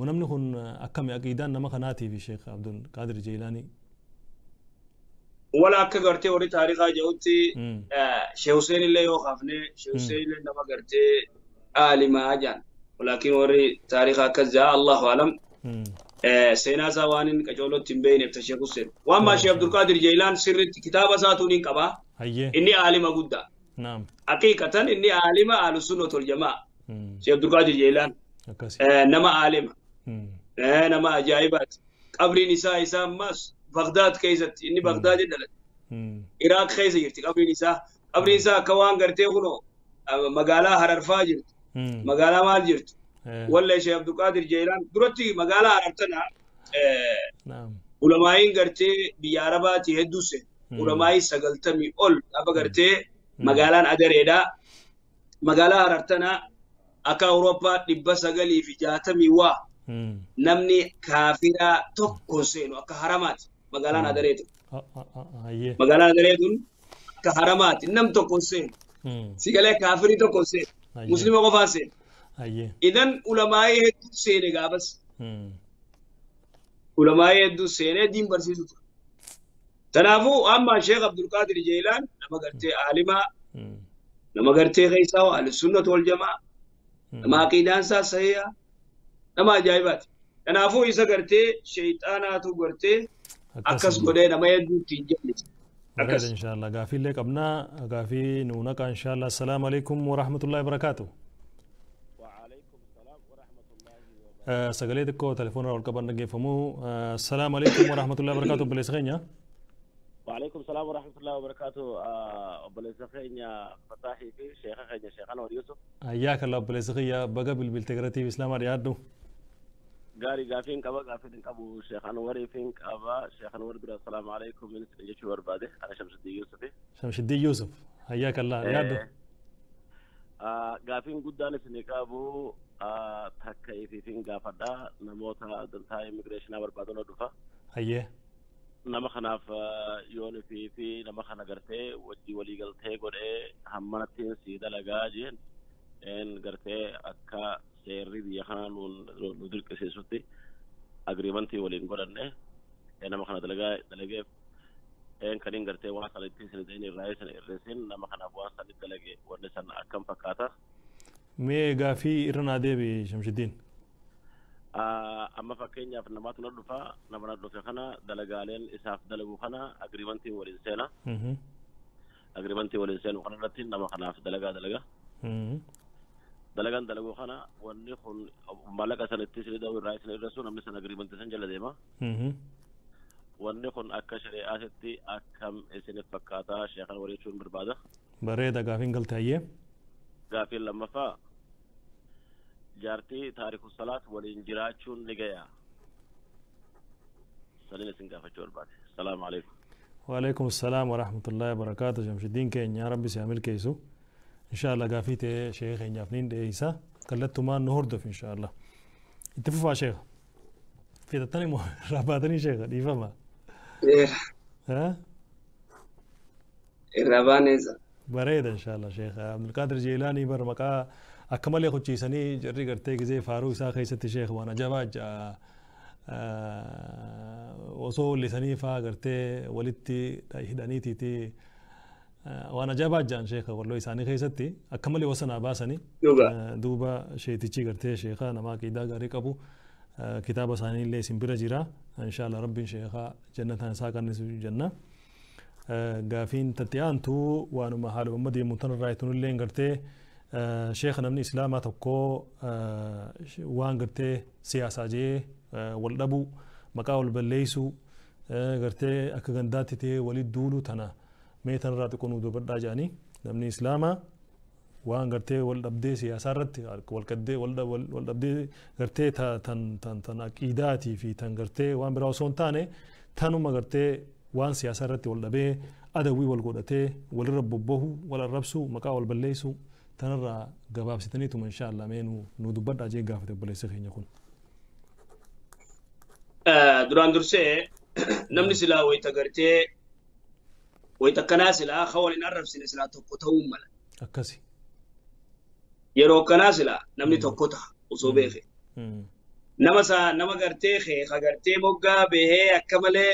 namni kun akkami aqiidaan nama kanaatiif sheekh Abdul Qadir Jeylaani ولا كغرتي وري تاريخا جوتي شيخ حسين اللي يوقفني شيخ حسين اللي نما غرتي عالم اجان ولكن وري تاريخا كذا الله اعلم سينا زوانين كجولو تيمبين بتشيخ حسين واما شيخ عبد القادر جيلان سر كتابه ساتونين قبا اني عالم غدا نعم حقيقه اني عالم اهل السنه والجماعه شيخ عبد القادر جيلان نما عالم نما عجائبات قبر نساء سامس بغداد كيست إني بغداد دلت العراق خيزة يرتي قبل نساء كوان قرتي خنو مقالة هرر فاجر مقالة مال جرت ولا شيخ عبد القادر جيلان درتي مقالة هررتنا نعم علماءين قرتي بيارباتي هدوسه علماء سقلتمي أول أبا قرتي مقالان أدريدا مقالة هررتنا أكا أوروبا نبا سقلي في جاتمي وا namni kaafira tokko seenu akka haramaati magaalaan adareetu magaalaan adareetun akka haramaati nam tokko seenu sigalee kaafiri tokko seenu muslima qofaa seenu idan ulamaa'ee hedduu seene gaafas ulamaa'ee hedduu seenee diin barsiisu ture kanaafuu amma sheekh Abdul Qadir Jeylaan nama gartee aalimaa nama gartee keessaa ahlussunnah wal jamaa nama aqiidaan isaa sahiha nama ajaa'ibaati kanaafuu isa gartee shayxaanaatu gartee akkas godhee nama hedduutti hin jenne. بريد إن شاء الله قافي لك أبناء قافي نونك إن شاء الله السلام عليكم ورحمة الله وبركاته. وعليكم السلام ورحمة الله وبركاته. سجلتك تلفون رول كبر نجيفمو السلام عليكم ورحمة الله وبركاته بلسغنيا. وعليكم السلام ورحمة الله وبركاته. بلسغنيا فتاحي في شيخ خنيا شيخنا وريوسف. حياك الله بلسغيا بقى بالتجرتي بإسلام رياضو. قاري قافين كبا قافين كابو شيخ أنور فين كابا شيخ أنور بلا السلام عليكم من سنجش ورباده أنا شمس الدين يوسف. شمس الدين يوسف حياك الله رياضو. قافين قدان سنكابو تكاي في فين قافدا نموتا دلتا إميجريشن وربادو ندفع. حيه. nama kanaaf yoon fi nama kana gartee wajji walii galtee godhee hammanattiin si dalagaa jeen gartee akka seerri biyya kanaa nu dirqisiisutti agriimantii waliin godhanne nama kana dalageef kaniin gartee waan sanitti isin irraa isin irreessin nama kanaaf waan sanitti dalage wanni san akkam fakkaata. Mee gaafii irra naa deebi Shamshiddin. Amma fakkeenyaaf namaatu na dhufa nama na dhufe kana dalagaaleen isaaf dalagu kana agriimantii waliin seena. Agriimantii waliin seenu kana irratti nama kanaaf dalaga. Dalagaan dalagu kana wanni kun maallaqa sanitti isin da'u irraa isin irreessu namni san agriimantii san jala deema. Wanni kun akka shari'aatti akkam isin fakkaata sheekan waliichuun barbaada. Bareeda gaafiin galtaayyee. Gaafiin lammaffaa jaartii taariku salaat waliin jiraachuun ni gaya. Saliin isin gaafachuu barbaade. Salaamu alaikum. وعليكم السلام ورحمة الله وبركاته. شمس الدين كين يا ربي سيعمل كيسو إن شاء الله قافيته شيخ ينافنين ديسا قلت ما نهردف إن شاء الله اتفقوا شيخ في الثاني رابطني شيخ دي فما ها الربانيزا بريد إن شاء الله شيخ عبد القادر جيلاني برمكا أكمل يا خدشي سني جري قرتي زي فاروق ساخي ست شيخ وأنا جواج وصول لسني فا قرتي ولدتي هدانيتي تي وانا جابات جان شيخ والله يساني خيستي اكمل وسنا باسني دوبا شيء تيجي قرتي شيخ انا ما كيدا غاري كبو كتاب ثاني اللي سمبرا جرا ان شاء الله ربي شيخ جنة ساكن جنة غافين تتيانتو وانا محل محمد متن رايتون اللي قرتي شيخ نمني اسلامات كو وان قرتي سياسه جي والدبو مقاول بليسو قرتي اكغنداتي تي وليد دولو تنا ميتن رات يكونوا دوبدا جاني نمني اسلاما وان غرتي والدبدي سياسه رت والقدي والدبدي غرتي تن عقيداتي في تن غرتي وان براوسون تاني تانو ما غرتي وان سياسه رت والدبي ادوي والغودته والرببه والربسو مقاول بليسو تنرى غباب ستنيتم ان شاء الله مينو نو دوبدا جي غافته بليس خين يكون duraan dursee namni silaa wayita gartee wayita kanaa silaa hawalin arrabsine silaa tokko ta'uu mala. Akkasi. Yeroo kanaa silaa namni tokko ta'a osoo beeke. Nama gartee ka gartee moggaa behee akka malee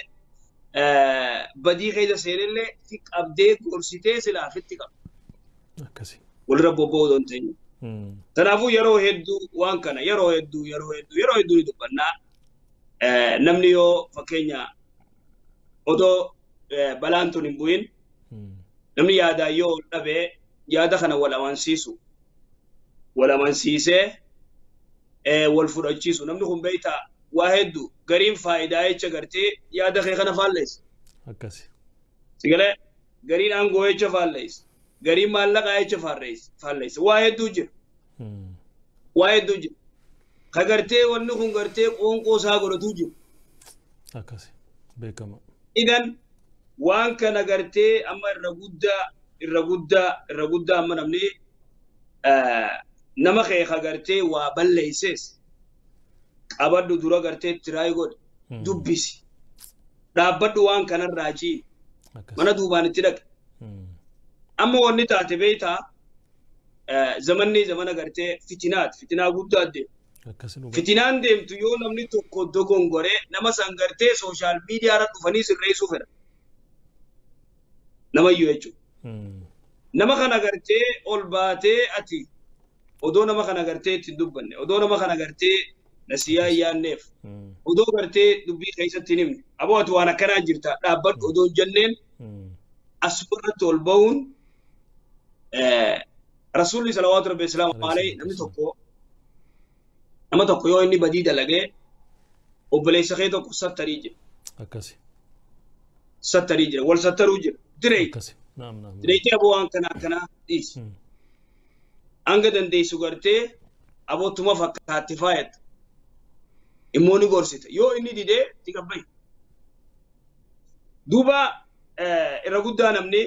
badii keessa seenillee fi qabdee gorsitee silaa fitti qaba. Akkasi. Walirra bobba'uu don ta'in. Kanaafuu yeroo hedduu waan kana yeroo hedduu ni dubbannaa. Namni yoo fakkeenya odoo balaan tun hin bu'in namni yaadaa yoo dhabee yaada kana wal amansiisee wal fudhachiisu namni kun beektaa waa hedduu gariin faayidaa jecha gartee yaada kee kana faalleessa. Akkasi. Sigalee gariin aangoo jecha faalleessa gariin maallaqaa jecha faalleessa waa hedduu jira. Kagartee wanni kun gartee qoonqoo isaa godhatu jiru. Akkasi beekama. Idan waan kana gartee amma irra guddaa amma namni nama kee kagartee waa balleessees qabaddu dura gartee tiraay godhe dubbisi dhaabbadhu waan kanarraa cii mana duubaan itti dhaqe. Amma wanni taate beektaa zamana gartee fitinaa guddaa deemu. Fitinaan deemtu yoo namni tokko dogongoree nama san gartee sooshaal miidiyaa irra dhufanii sirreessuu fedha. Namayyuu jechuudha. Nama kana gartee ol baatee ati odoo nama kana gartee ittiin dubbanne odoo nama kana gartee nasiyaa yaanneef odoo gartee dubbii keessatti nimne aboo ati waan akkanaa jirta dhaabbadhu odoo jenneen asirratti ol ba'uun rasuulli salawaatu rabbi islaamu alayhi nama tokko yoo inni badii dalagee obboleessa kee tokko sattarii jira akkasi sattarii jira wal sattaruu jira diree akkasi naam direetii aboo waan kanaa dhiisi hanga dandeessu gartee abootuma fakkaatti faayata immoo ni gorsita yoo inni didee itti qabbayi duuba irra guddaa namni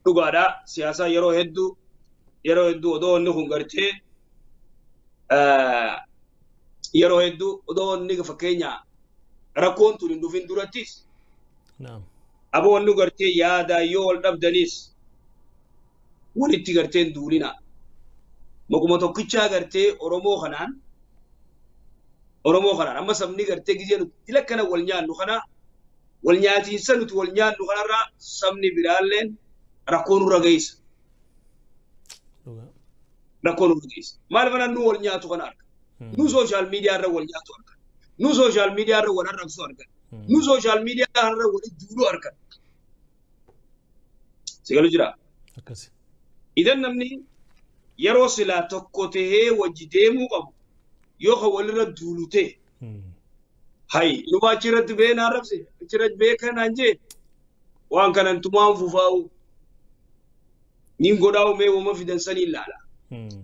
dhugaadhaa siyaasaa yeroo hedduu odoo inni kun gartee yeroo hedduu odoo inni fakkeenya rakkoon tun hin dhufin durattis aboo inni gartee yaadaa yoo ol dhabdanis walitti garteen duulina makuma tokkichaa gartee Oromoo kanaan amma sabni gartee gizee nuti dila kana wal nyaannu kana wal nyaatiinsa nuti wal nyaannu kanarraa sabni biraalleen rakkoo nurra geessa maal mana nu wal nyaatu kana arga nu social media irra wal nyaatu arga nu social media irra wal arrabsu arga nu social media irra wal duulu arga sigalu jira akkasi idan namni yeroo silaa tokko tahee wajji deemuu qabu yoo ka walirra duulute hay numa achirratti beenaa rabse achirratti beekanaan jee waan kanan tumaan fufaa'u nin godhaa'u mee wama fidansanii ilaala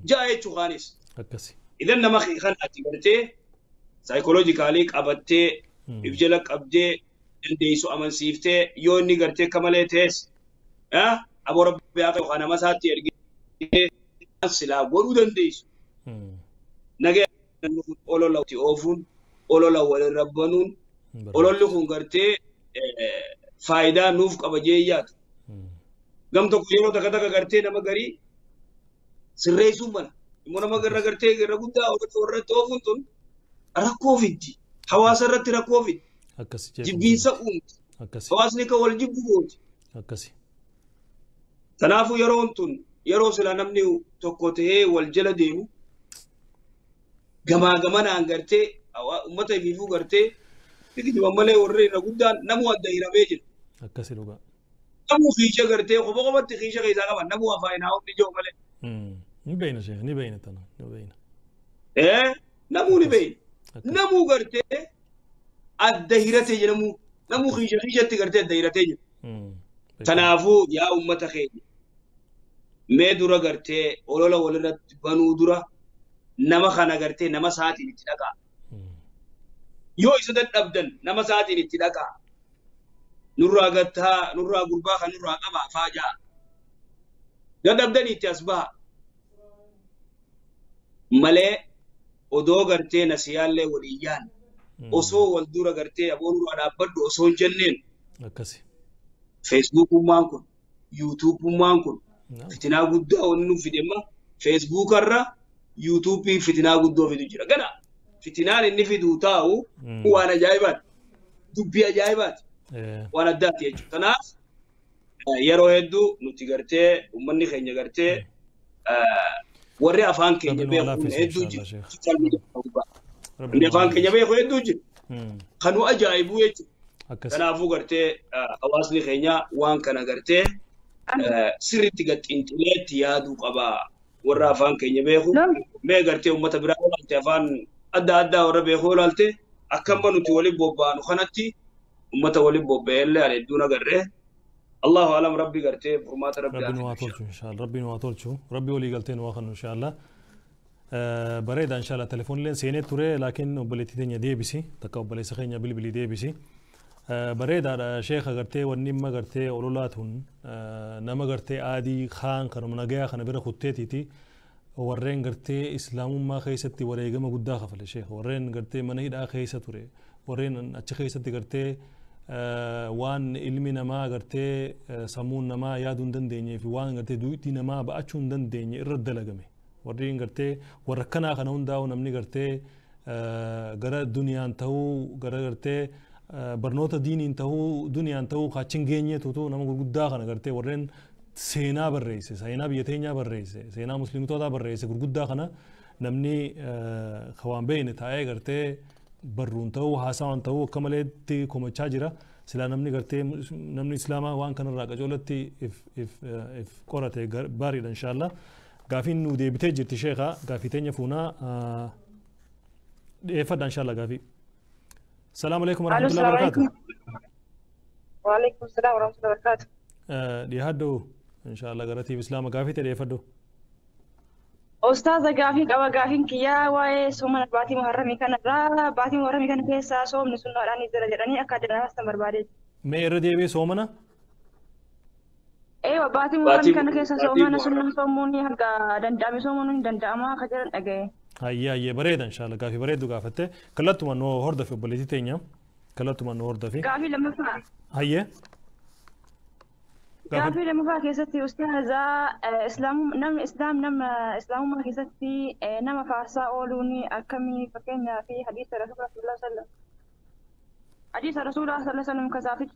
jaa jechuu kaanis akkasi idan nama kanaatti gartee saayikooloojikaalii qabattee ibjala qabdee dandeessu amansiiftee yoo inni gartee kamalee tees aboo rabbi haa ta'u nama isaatti ergee silaa godhuu dandeessu nagee olola oofuun olola walirra banuun ololli kun gartee faayidaa nuuf qaba jeeyyaatu gam tokko yeroo takka gartee nama garii sirreessuun bana immoo nama garra gartee garra guddaa warratti oofuun tun rakkoo fiddi hawaasa irratti rakkoo fiddi jibbiinsa uumti hawaasni kan wal jibbu gooti akkasi kanaafuu yeroon tun yeroo sila namni tokko tahee wal jala deemu gamaa gamanaan gartee ummata ifiifuu gartee biqiltuuwwan malee warri irra guddaan namuu adda hiramee jira akkasi dhugaa namuu fiicha gartee qofatti fiicha keessaa qaban namuu afaan hundi jiru malee ni beeyna sheekh ni beeyna tana ni beeyna namuu ni beeyna namuu gartee adda hiratee jira namuu fiichatti gartee adda hiratee jira kanaafuu yaa ummata keenya mee dura gartee olola walirratti banuu dura nama kana gartee nama saatiin itti dhaqaa yoo isa dadhabdan nama saatiin itti dhaqaa nurraa gattaa nurraa gurbaa kan nurraa qabaa faajaa dadhabdan itti as baha malee odoo gartee nasiyaallee waliyyaan osoo wal dura gartee aboo nurraa dhaabbadhu osoo hin jenneen akkasi feesbuukummaan kun yuutuubummaan kun fitinaa guddaa wanni nu fidemma feesbuukarra yuutuubii fitinaa guddoo fidu jira gana fitinaan inni fidu taa'u waan ajaa'ibaati dubbii ajaa'ibaati waan addaati jechuudha kanaaf yeroo hedduu nuti gartee ummanni keenya gartee warri afaan keenya beeku hedduu jiru afaan keenya beeku hedduu jiru kanu ajaa'ibu jechuudha kanaafuu gartee hawaasni keenya waan kana gartee sirriitti gaxxinxileetti yaaduu qaba warra afaan keenya beeku mee gartee ummata biraa olaalte afaan adda addaa warra beeku olaalte akkamma nuti waliin bobbaanu kanatti ummata waliin bobba'ellee hedduun agarree Allahu alam rabbi gartee furmaata rabbi waa tolchu inshallah rabbi waa tolchu rabbi walii galteen waa kanu inshallah bareeda inshallah telefoonilleen seenee ture laakiin obboleettii teenya deebisi takka obboleessa keenya bilbilii deebisi bareedaadha sheekha gartee wanni amma gartee ololaatuun nama gartee aadii kaan kanuma nagayaa kana bira kutteetiiti warreen gartee islaamummaa keessatti wareegama guddaa kafale sheekha warreen gartee mana hidhaa keessa ture warreen achi keessatti gartee waan ilmi namaa gartee sammuun namaa yaaduu hin dandeenyee fi waan gartee duutii namaa ba'achuu hin dandeenye irra dalagame warreen gartee warra kanaa kana hundaa'u namni gartee gara duniyaan ta'uu gara gartee barnoota diiniin ta'uu duniyaan ta'uu kaachin geenyeetutu nama gurguddaa kana gartee warreen seenaa barreesse seenaa biyya teenyaa barreesse seenaa musliimtootaa barreesse gurguddaa kana namni khawaan beeyne taa'ee gartee barruun ta'uu haasawaan ta'uu akka maleetti komachaa jira silaa namni gartee namni islaamaa waan kanarraa qacoolatti if qorate baariidha inshaallah gaafiin nu deebitee jirti sheekha gaafii teenya fuunaa dhiyeeffadha inshaallah gaafii salaamu alaikum warahmatullahi wabarakatuh وعليكم السلام ورحمة الله وبركاته. dhiyaadhu inshaallah garatiif islaama gaafii ta'e dhiyeeffadhu أستاذ قافي قوا قافين كيا واي سومن باتي محرمي كان را باتي محرمي كان كيسا سوم نسنا راني زرجراني أكادنا استمر بعدين. ما يردي بي سومنا؟ أيوة باتي محرمي كان كيسا سومن سنن سوموني هكا دندامي سوموني دنداما خجرن أجي. هيا بريد إن شاء الله قافي بريد وقافته كلتوا من هو هرد في بلدي تانية كلتوا من هرد في. قافي لما فا. هيا. قافي لما فا كيستي أستاذ إسلام إسلام ما كيستي نما فاسا أولوني أكمي فكنا في حديث رسول الله صلى الله عليه وسلم حديث رسول الله صلى الله عليه وسلم كزافت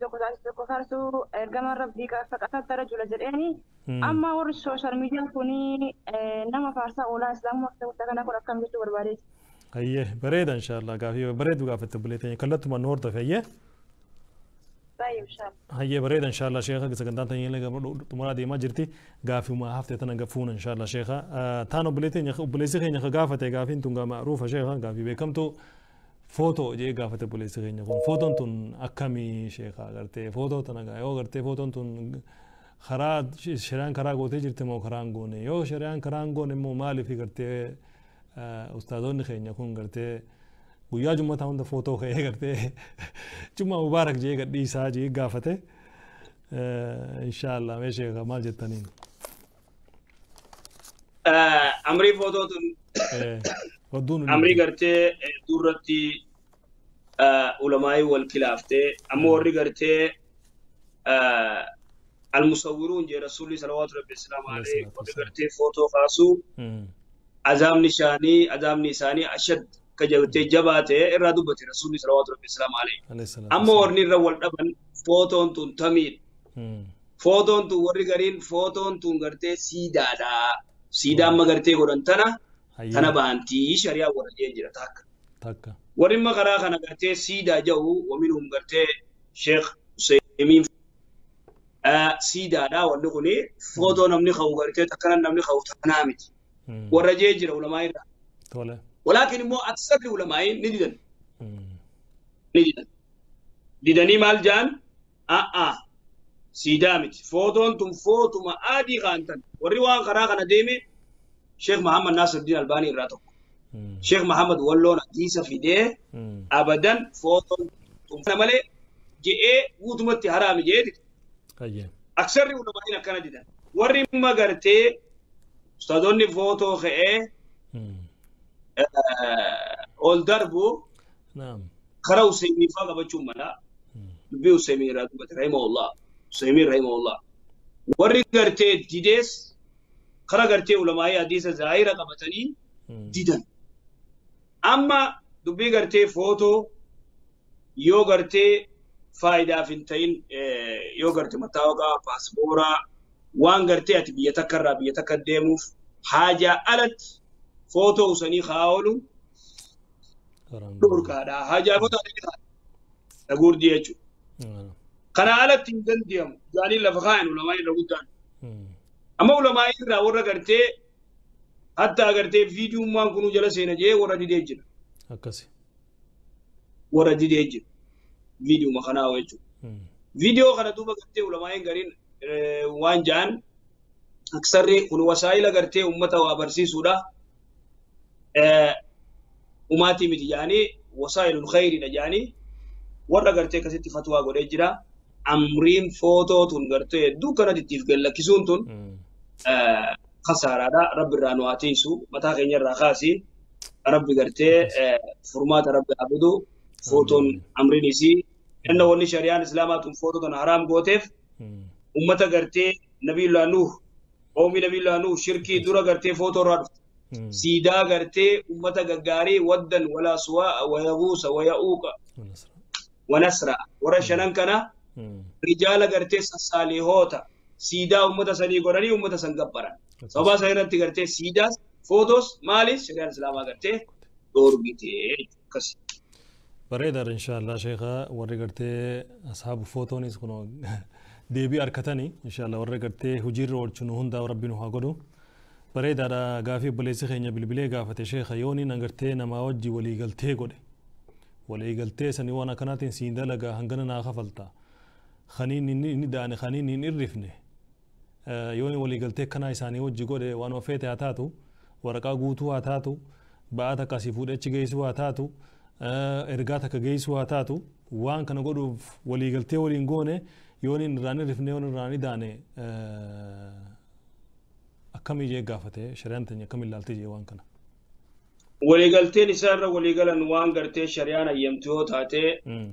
كفارسو إرجما ربي فقط رجل جريني أما ور السوشيال ميديا كوني نما فاسا أولا إسلام وقت وتكنا كل أكمل جتوا برباري هيا بريد إن شاء الله قافي بريد وقافت بلدي كلتوا من هرد في هيا طيب إن شاء الله هيا بريد إن شاء الله شيخة كسكندان تاني لقى تمرا دي ما جرتي قافي ما هفته تنقفون إن شاء الله شيخة تانو بليتي نخ بليسي خي نخ قافته قافين تونغا معروفة شيخة قافي بكم تو فوتو جي قافته بليسي خي نخون فوتو تون أكمي شيخة قرتي فوتو تنقا يو قرتي فوتو تون خراد شريان كرا قوتي جرتي مو خران قوني يو شريان كران قوني مو مالي في قرتي أستاذون خي نخون قرتي ويا جمعة هوندا فوتو خي قرتي جمعة مبارك جي قدي ساجي قافته إن شاء الله ماشي غمال جتانين أمري فوتوتن ودون أمري قرتي دورتي علماء والخلافته أموري قرتي المصورون جي رسول الله صلى الله عليه وسلم عليه قرتي فوتو خاصو عزام نشاني عزام نساني أشد كجوتي جباته إرادوبتي رسول الله صلى الله عليه وسلم عليه أما ورني الرول أبن فوتون تون تميل فوتون تون وري قرين فوتون تون قرتي سيدا ما قرتي قرنتنا تنا بانتي شريعة ورجين جرا تاك ورين ما قرا خنا قرتي سيدا جو ومنهم قرتي شيخ سيمين سيدا دا ونقولي فوتون نمني خو قرتي تكنا نمني خو تنامت ورجين جرا ولا ما يرا ولكن مو أكثر العلماء نديدن ديدني مال جان سيدامت فوتون تم فوتو ما آدي غانتن وريوان قراغنا ديمي شيخ محمد ناصر الدين الباني راتو شيخ محمد ولون ديسا في ديه أبدا فوتون تم فنمالي جي وطمتي حرامي جيدك أكثر العلماء كان ديدن وري ما قرتي استاذوني فوتو خيه أول دربو نعم خراو سيمي فاقا بچوم منا بيو سيمي رحمه الله سيمي رحمه الله وري قرتي ديديس خرا قرتي علماء حديث ظاهرة قبطني ديدن أما دبي قرتي فوتو يو قرتي فايدة فنتين يو قرتي متاوقع باسبورا وان قرتي أتي بيتكدموف حاجة ألت فوتو سني خاولو دور كادا حاجة فوتو تقول ديجو كنا على تيمتن ديام يعني لفخاين علماء لقدان أما علماء إذا ورا قرتي حتى قرتي فيديو ما كنوا جلسين جي ورا دي ديجن أكاسي ورا دي ديجن فيديو ما خنا ويجو فيديو خنا دوبا قرتي علماء قرين وان جان أكثر كل وسائل قرتي أمته وابرسي سودا أماتي متجاني وسائل الخير نجاني ورا قرتي كسيتي فتوى قولي جرا أمرين فوتو تون قرتي دو كنا تتيف قل لكسون تون خسارة دا رب الرانواتي سو متا خيني الرخاسي رب قرتي فرمات رب عبدو فوتون أمرين يسي إنه ولي شريان إسلامات فوتو تون حرام قوتف أمتا قرتي نبي الله نوح قومي نبي الله نوح شركي دورا قرتي فوتو رادف سيدا قرتي أمتا قاري ودن ولا سواء ويغوس ويأوك ونسرا ورشنان كنا رجال قرتي ساليهوتا سيدا أمتا سني قراني أمتا سنقبرا سوبا سيرانتي قرتي سيدا فوتوس مالي شريعة الإسلام قرتي دور بيتي كس بريدر إن شاء الله شيخا ورقرتي أصحاب فوتونيس كنو ديبي أركتاني إن شاء الله ورقرتي هجير ورچنو هندا وربينو هاقودو بريدر غافي بليسي خينيا بالبلي غافتي شيخا يوني نغرتي نما وجي ولي غلتي قولي ولي غلتي سني وانا كناتين سيندا لغا هنغنا ناخفلتا خنين نداني خنين نرفني يوني ولي غلتي كنا إساني وجي قولي وانو فيتي هاتاتو ورقا قوتو هاتاتو بعد كاسيفود اتش جيسو هاتاتو ergaata ka geessu haa taatu waan kana godhuuf waliigaltee waliin goone yoon irraanii rifnee yoon irraanii daane akkamii jee gaafate shari'aan teenya akkam ilaaltee jee waan kana. Waliigalteen isaarra waliigalan waan gartee shari'aan ayyamtu yoo taate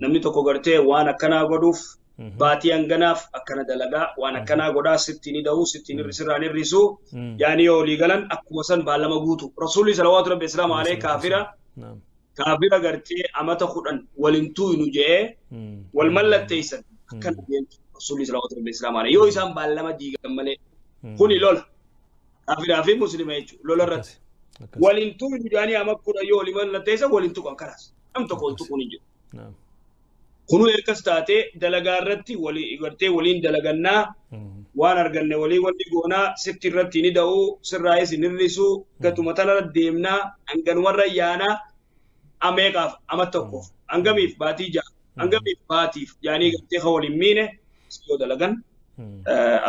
namni tokko gartee waan akkanaa godhuuf baatii hanganaaf akkana dalagaa waan akkanaa godhaa sitti ni da'u sitti ni sirraan hir'isu yaani yoo waliigalan akkuma san baallama guutu rasuulli salawaatu rabbi islaam alee kaafira kaafira gartee amata kudhan walintuu inu jee wal mallatteessan akkana jeentu rasuulli salawaatu rabbi islaam alee yoo isaan baallama diigan malee kuni lola kaafiraa fi muslima jechuudha lola irratti walintuu inu jaanii ama kudha yoo wali mallatteessan walintuu kan karaas nam tokko waltuu kun hin jiru. Kunu erkas taate dalagaa irratti gartee waliin dalagannaa waan arganne walii wanni goonaa sitti irratti ni da'u sirraayis ni hir'isu gatuma tanarra deemnaa hanganumarra yaanaa ameeqaaf ama tokkoof hangamiif baatii ja'a hangamiif baatiif yaanii gartee kan waliin miine yoo dalagan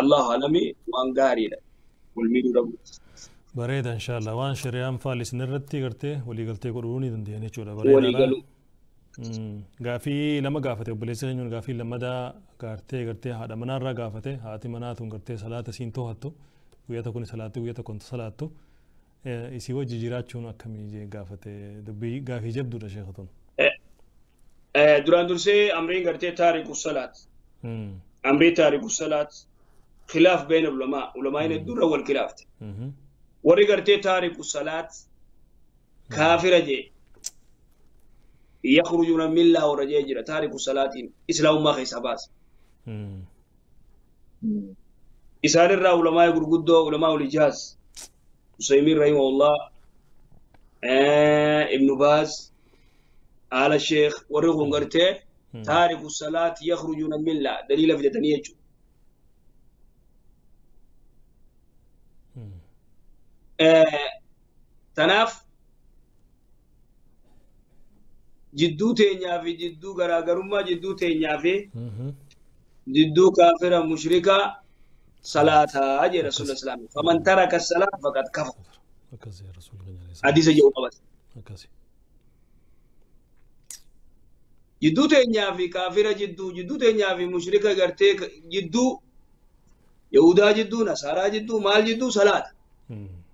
Allahu alami waan gaariidha wal miidhuu dhabu. Bareeda inshallah waan shari'aan faallisin irratti gartee waliigaltee godhuu ni dandeenye jechuudha. Waliigaluu. Gaafii lama gaafate obboleessi keenya gaafii lammadaa gartee haadha manaarraa gaafate haati manaa tun gartee salaata siin to'attu guyyaa tokko ni salaatti guyyaa tokko ni salaattu isii wajji jiraachuun akkamii jee gaafate dubbii gaafii jabduudha sheekhatun. Duraan dursee amriin gartee taariku salaat amrii taariku salaat khilaaf beena ulamaa inni dura wal khilaafte warri gartee taariku salaat kaafira jee يخرجون من الله ورجاجر تارك الصلاة إسلام ما خيس باس إسال الرا علماء يقول علماء الإجاز سيمين رحمه الله ابن باز على الشيخ ورغم قرته تارك الصلاة يخرجون من الله دليل في التنيج تناف jidduu teenyaa fi jidduu garaagarummaa jidduu teenyaa fi jidduu kaafira mushrika salaataa jee rasuula islaami faman taraka salaa faqad kafara hadiisa jedhu qabate jidduu teenyaa fi kaafira jidduu teenyaa fi mushrika gartee jidduu yahudaa jidduu nasaaraa jidduu maal jidduu salaata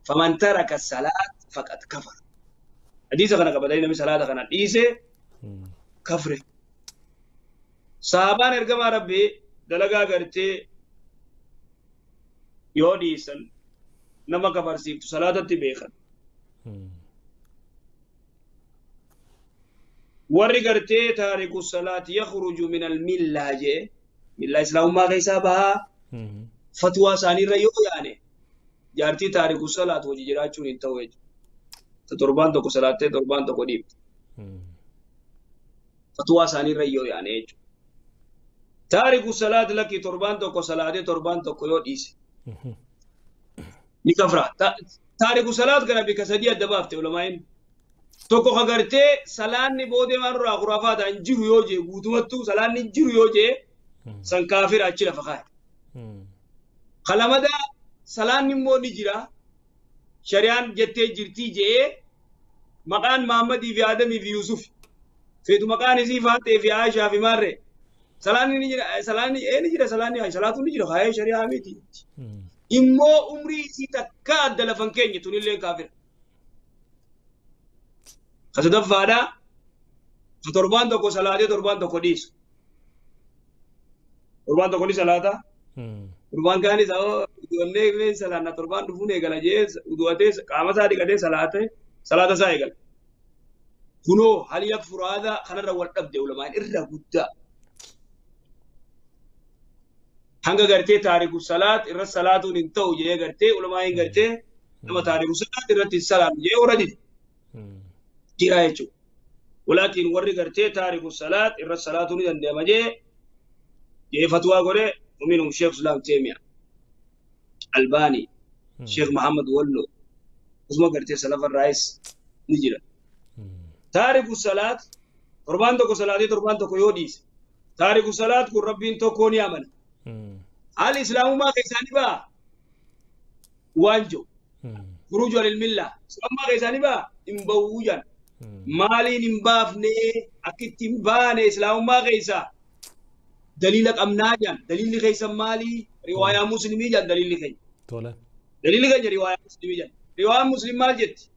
faman taraka salaa faqad kafara hadiisa kana qabatanii namni salaata kana dhiise kafre sahabaan ergamaa rabbi dalagaa gartee yoo dhiisan nama kafarsiiftu salaatatti beekan warri gartee taariku salaat yakhruju min almillaa jee millaa islaamummaa keessaa bahaa fatwaa isaaniirra yoo yaane jaartii taariku salaat hojii jiraachuun hin ta'u jechuudha. Torbaan tokko salaattee torbaan tokko dhiibte. Fatwaa isaaniirra yoo yaane jechuudha. Taariku salaat lakki torbaan tokko salaatee torbaan tokko yoo dhiise. Ni kafra. Taariku salaat kana bika sadii adda baafte ulamaa'in. Tokko kagartee salaanni boodee maanurraa khuraafaata hin jiru yoo jee guutumattuu salaanni hin jiru yoo jee san kaafira achi lafa kaa'e. Kalamadaa salaanni immoo ni jira. Shari'aan jettee jirtii jee maqaan Muhammadii fi Adamii fi Yusuf feetu maqaan isii Faatee fi Aishaa fi Maarree salaanni ni jira salaanni salaatu ni jira haayee shari'aa miti immoo umrii isii takka adda lafan keenya tunillee kaafira kasadaffaadhaa ka torbaan tokko salaatee torbaan tokko dhiisu torbaan tokko ni salaata Urbaan kaanis ijoollee mee salaanna torbaan dhufuun eegala jee udu'atee qaama isaa dhiqatee salaata isaa eegala. Kunoo hali yakfuru aadaa kanarra wal dhabde ulamaan irra guddaa. Hanga gartee taariku salaat irra salaatuun hin ta'u jee gartee ulamaan gartee nama taariku salaat irratti salaam jee warra dide jira jechuudha. Walaakin warri gartee taariku salaat irra salaatuu ni danda'ama jee fatwaa godhe ومنهم شيخ اسلام تيمية الباني شيخ محمد ولو اسمه قرتي سلف الرئيس نجرا تارك الصلاة قربان تكو صلاة قربان تكو يوديس تارك الصلاة كل ربين تكون يامن الإسلام ما كيساني با وانجو خروج للملة إسلام ما كيساني با إمبوجان مالي نمبافني أكيد تمباني إسلام ما كيسا دليلك أمناجان دليل خيس مالي رواية مسلمي جان دليل خي تولا دليل خي رواية مسلمي جان رواية مسلم مال جت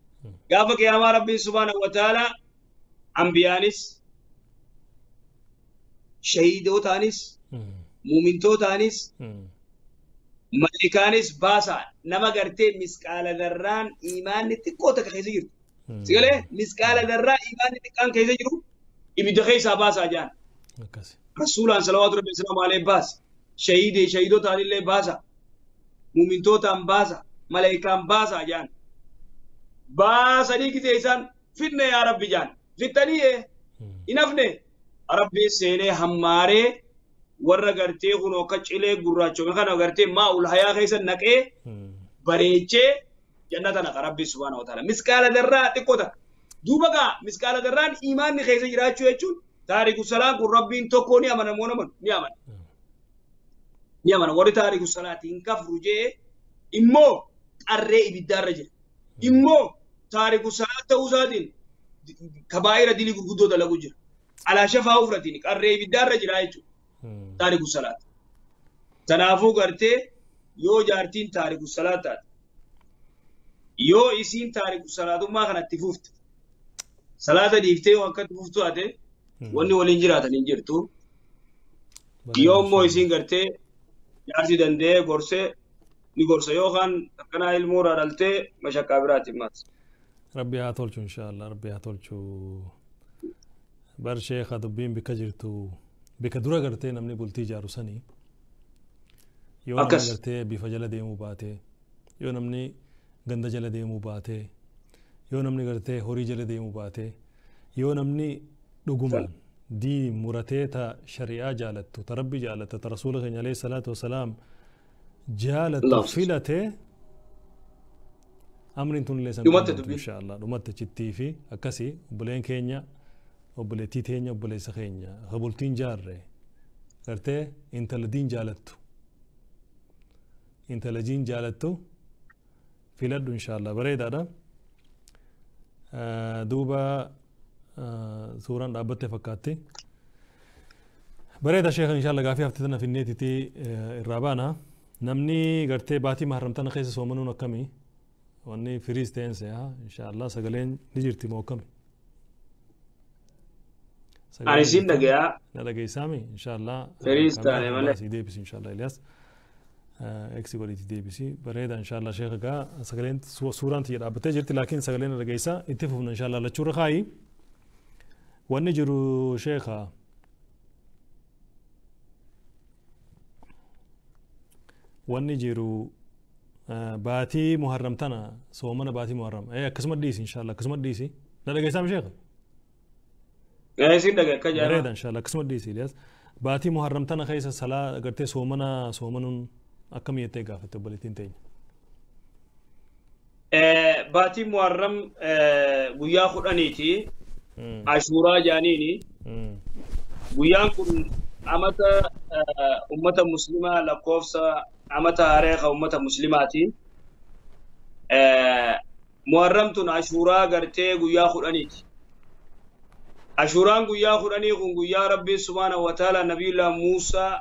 قافك يا ربي سبحانه وتعالى أنبيانيس شهيدو تانيس مؤمنتو تانيس ملكانيس باسا نما قرتي مسكال ذران إيمان تكوتك خيس جرو سيقولي مسكال ذران إيمان تكان خيس جرو إبدا خيسا باسا جان رسولا صلوات ربي السلام عليه باس شهيدو تاني اللي باسا مؤمنتو تان باسا ملائكان باسا جان باسا دي كي تيسان فتنة يا ربي جان فتنية إنفنة ربي سيني هماري ورّا غرتي خنو كچلي غراچو مخانو غرتي ما اول حياه خيسن نقي بريچه جنت نق ربي سبحانه وتعالى مسكال ذره تكوتا دوبغا مسكال ذران ايمان ني خيسه جراچو يچون تاريخ الصلاه ربين تكوني امن مونمن نيامن وري تاريخ الصلاه ان كفر جي امو قري بدرجه امو تاريخ الصلاه توزادين كبائر دي غدو دلغوجر على شفا وفرتين قري بدرجه رايچو تاريخ الصلاة تنافو قرتي يو جارتين تاريخ الصلاة يو اسين تاريخ الصلاة ما كانت تفوفت صلاة ديفتي وانك تفوفتو اتي واني والانجرات الانجرتو يوم مو اسين قرتي جارتي دندي قرسي ني قرسي يو خان تقنا المورا رالتي مشاكا براتي مات ربي هاتولشو ان شاء الله ربي هاتولشو بر شيخ دبين بكجرتو بك درا غرتي نمني بولتي جارو سني يو نمني غرتي بفجل ديمو باتي يو نمني غند جل ديمو باتي يو نمني غرتي هوري جل ديمو باتي يو نمني دغومان دي مرته تا شريعه جالتو تربي جالت رسول الله عليه الصلاه والسلام جالت فيلته امرين تون لسان ان شاء الله دمت تشتي في اكسي بلين كينيا وبلتي تينيا وبليس خينيا خبلتين جارة كرته انت لدين جالتو انت لدين جالتو في لد ان شاء الله بريد هذا دوبا سوران رابطة فكاتي بريد الشيخ ان شاء الله قافي افتتنا في النيت تي الرابانا نمني كرته باتي محرمتنا خيس سومنون كمي واني فريز تنسى ان شاء الله سجلين نجرتي موكمي أنا سين دقيقة دقيقة سامي إن شاء الله فريز تاني مالك دي بس إن شاء الله إلياس إكسي وليتي دي بس بريدا إن شاء الله شيخ كا سجلين سوران تيجي رابطة جرت لكن سجلين دقيقة اتفقنا إن شاء الله لتشور خاي ونجرو شيخا ونجرو باتي محرم تنا سومنا باتي محرم إيه قسمت ديسي إن شاء الله قسمت ديسي لا دقيقة سامي شيخ سين دقيقة كجارة بريدا إن شاء الله قسمت ديسي إلياس باتي محرم تنا خيس صلاة قرتي سومنون أكم يتيجا في تبلتين تين باتي محرم ويا خدانيتي عاشورا جانيني ويا كن أمتا أمتا مسلمة لقوفسا أمتا عريقة أمتا مسلماتي محرم تن عاشورا قرتي ويا خدانيتي أشوران قويا خراني قويا ربي سبحانه وتعالى نبي الله موسى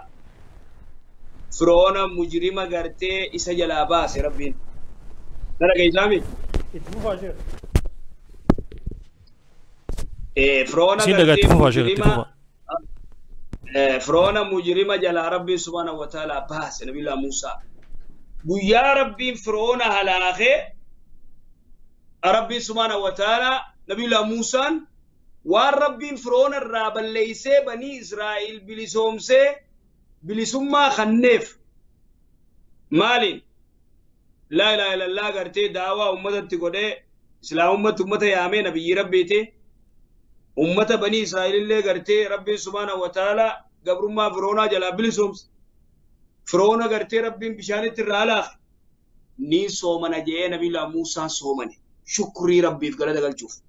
فرعون مجرمة قرتي إسا جلاباس ربين نرى كيسامي فرعون فرعون مجرمة جلا ربي سبحانه وتعالى باس نبي الله موسى قويا ربي فرعون هلاخي ربي سبحانه وتعالى نبي الله موسى والربين فرعون الراب ليس بني إسرائيل بلسومسه بلسوما خنف مالين لا إله إلا الله قرتي دعوة أمة تقولي إسلام أمة يامين نبي ربيتي أمة بني إسرائيل اللي قرتي ربي سبحانه وتعالى قبر ما فرونا جلا بلسومس فرونا قرتي ربي بشانة الرالة ني صومنا جاء نبي الله موسى صومني شكري ربي في قلدك الجوف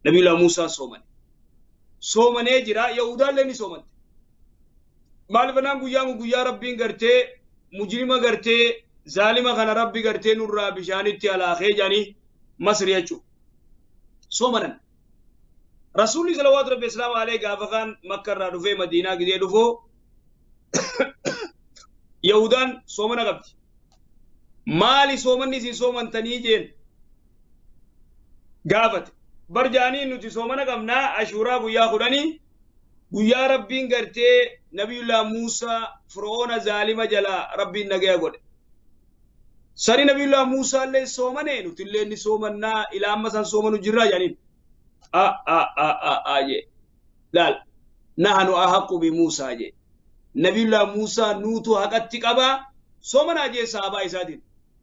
نبي الله موسى صومني جرا يهودا لني صومن مال بنا قويا ربي قرتي مجرمة قرتي ظالمة خنا ربي قرتي نور بشانة على خي جاني مصر يجو صومنا رسول الله صلى الله عليه وسلم عليه قافقان مكة رادوفي مدينة قديه دفو يهودان صومنا قبتي مالي صومن نسي صومن تنيجين قافت برجاني نتي صومنا قمنا أشورا قويا خداني قويا ربين قرتي نبي الله موسى فرعون ظالم جلا ربين نقيا قد ساري نبي الله موسى اللي صومنه نتي اللي نصومنا إلى أمسان صومنو جرا جانين لا نحن أحق بموسى جي نبي الله موسى نوتو حقت قبا صومنا جي صحابة إسادين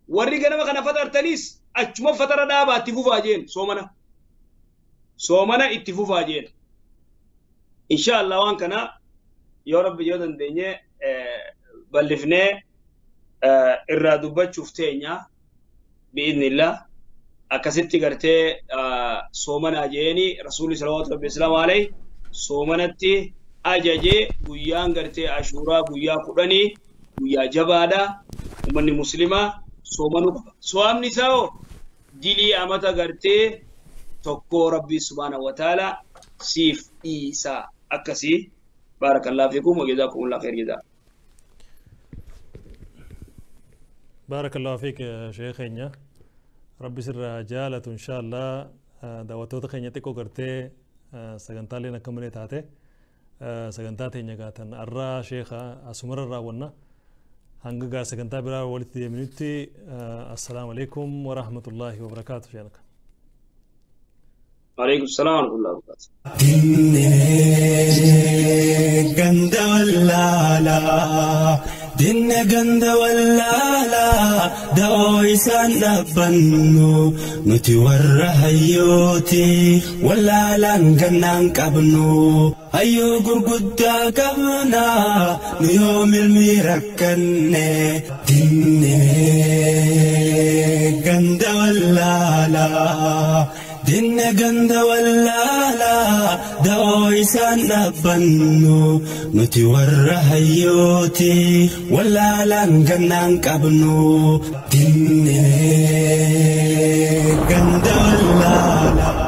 ورّيقنا ما كان فتر تنيس أجمع فتر دابا اتفوفا جين صومنا اتفوفا جين إن شاء الله وان كنا يا رب يودن ديني بلفني الرادوبة شفتينيا بإذن الله أكسيتي قرتي صومنا أجيني رسول صلى الله عليه وسلم عليه صومنتي أجاجي بيان قرتي أشورا بيا قراني بيا جبادا ومن مسلمة صومنو صوام نساو دلي أمتا قرتي تقو ربي سبحانه وتعالى سيف إيسا أكسي بارك الله فيكم وجزاكم الله خير جزاء بارك الله فيك يا شيخنا ربي سر جالة إن شاء الله دعوتو خينيتي كو كرتي سجنتالي نكمل تاته سجنتاتي نجاتن الرا شيخا أسمر الرا ونا هنجا سجنتا برا ولتي منتي السلام عليكم ورحمة الله وبركاته شيخنا عليكم السلام ورحمة الله وبركاته جند ولا لا دين جند ولا لا دويسان نبنو نتورى هيوتي ولا لنجنان كبنو أيو قرقودا كبنا نيوم الميركن دين جند ولا لا دين جند ولا لا دويسان نبنو نتورى هيوتي ولا لنجنان كبنو دين جند ولا لا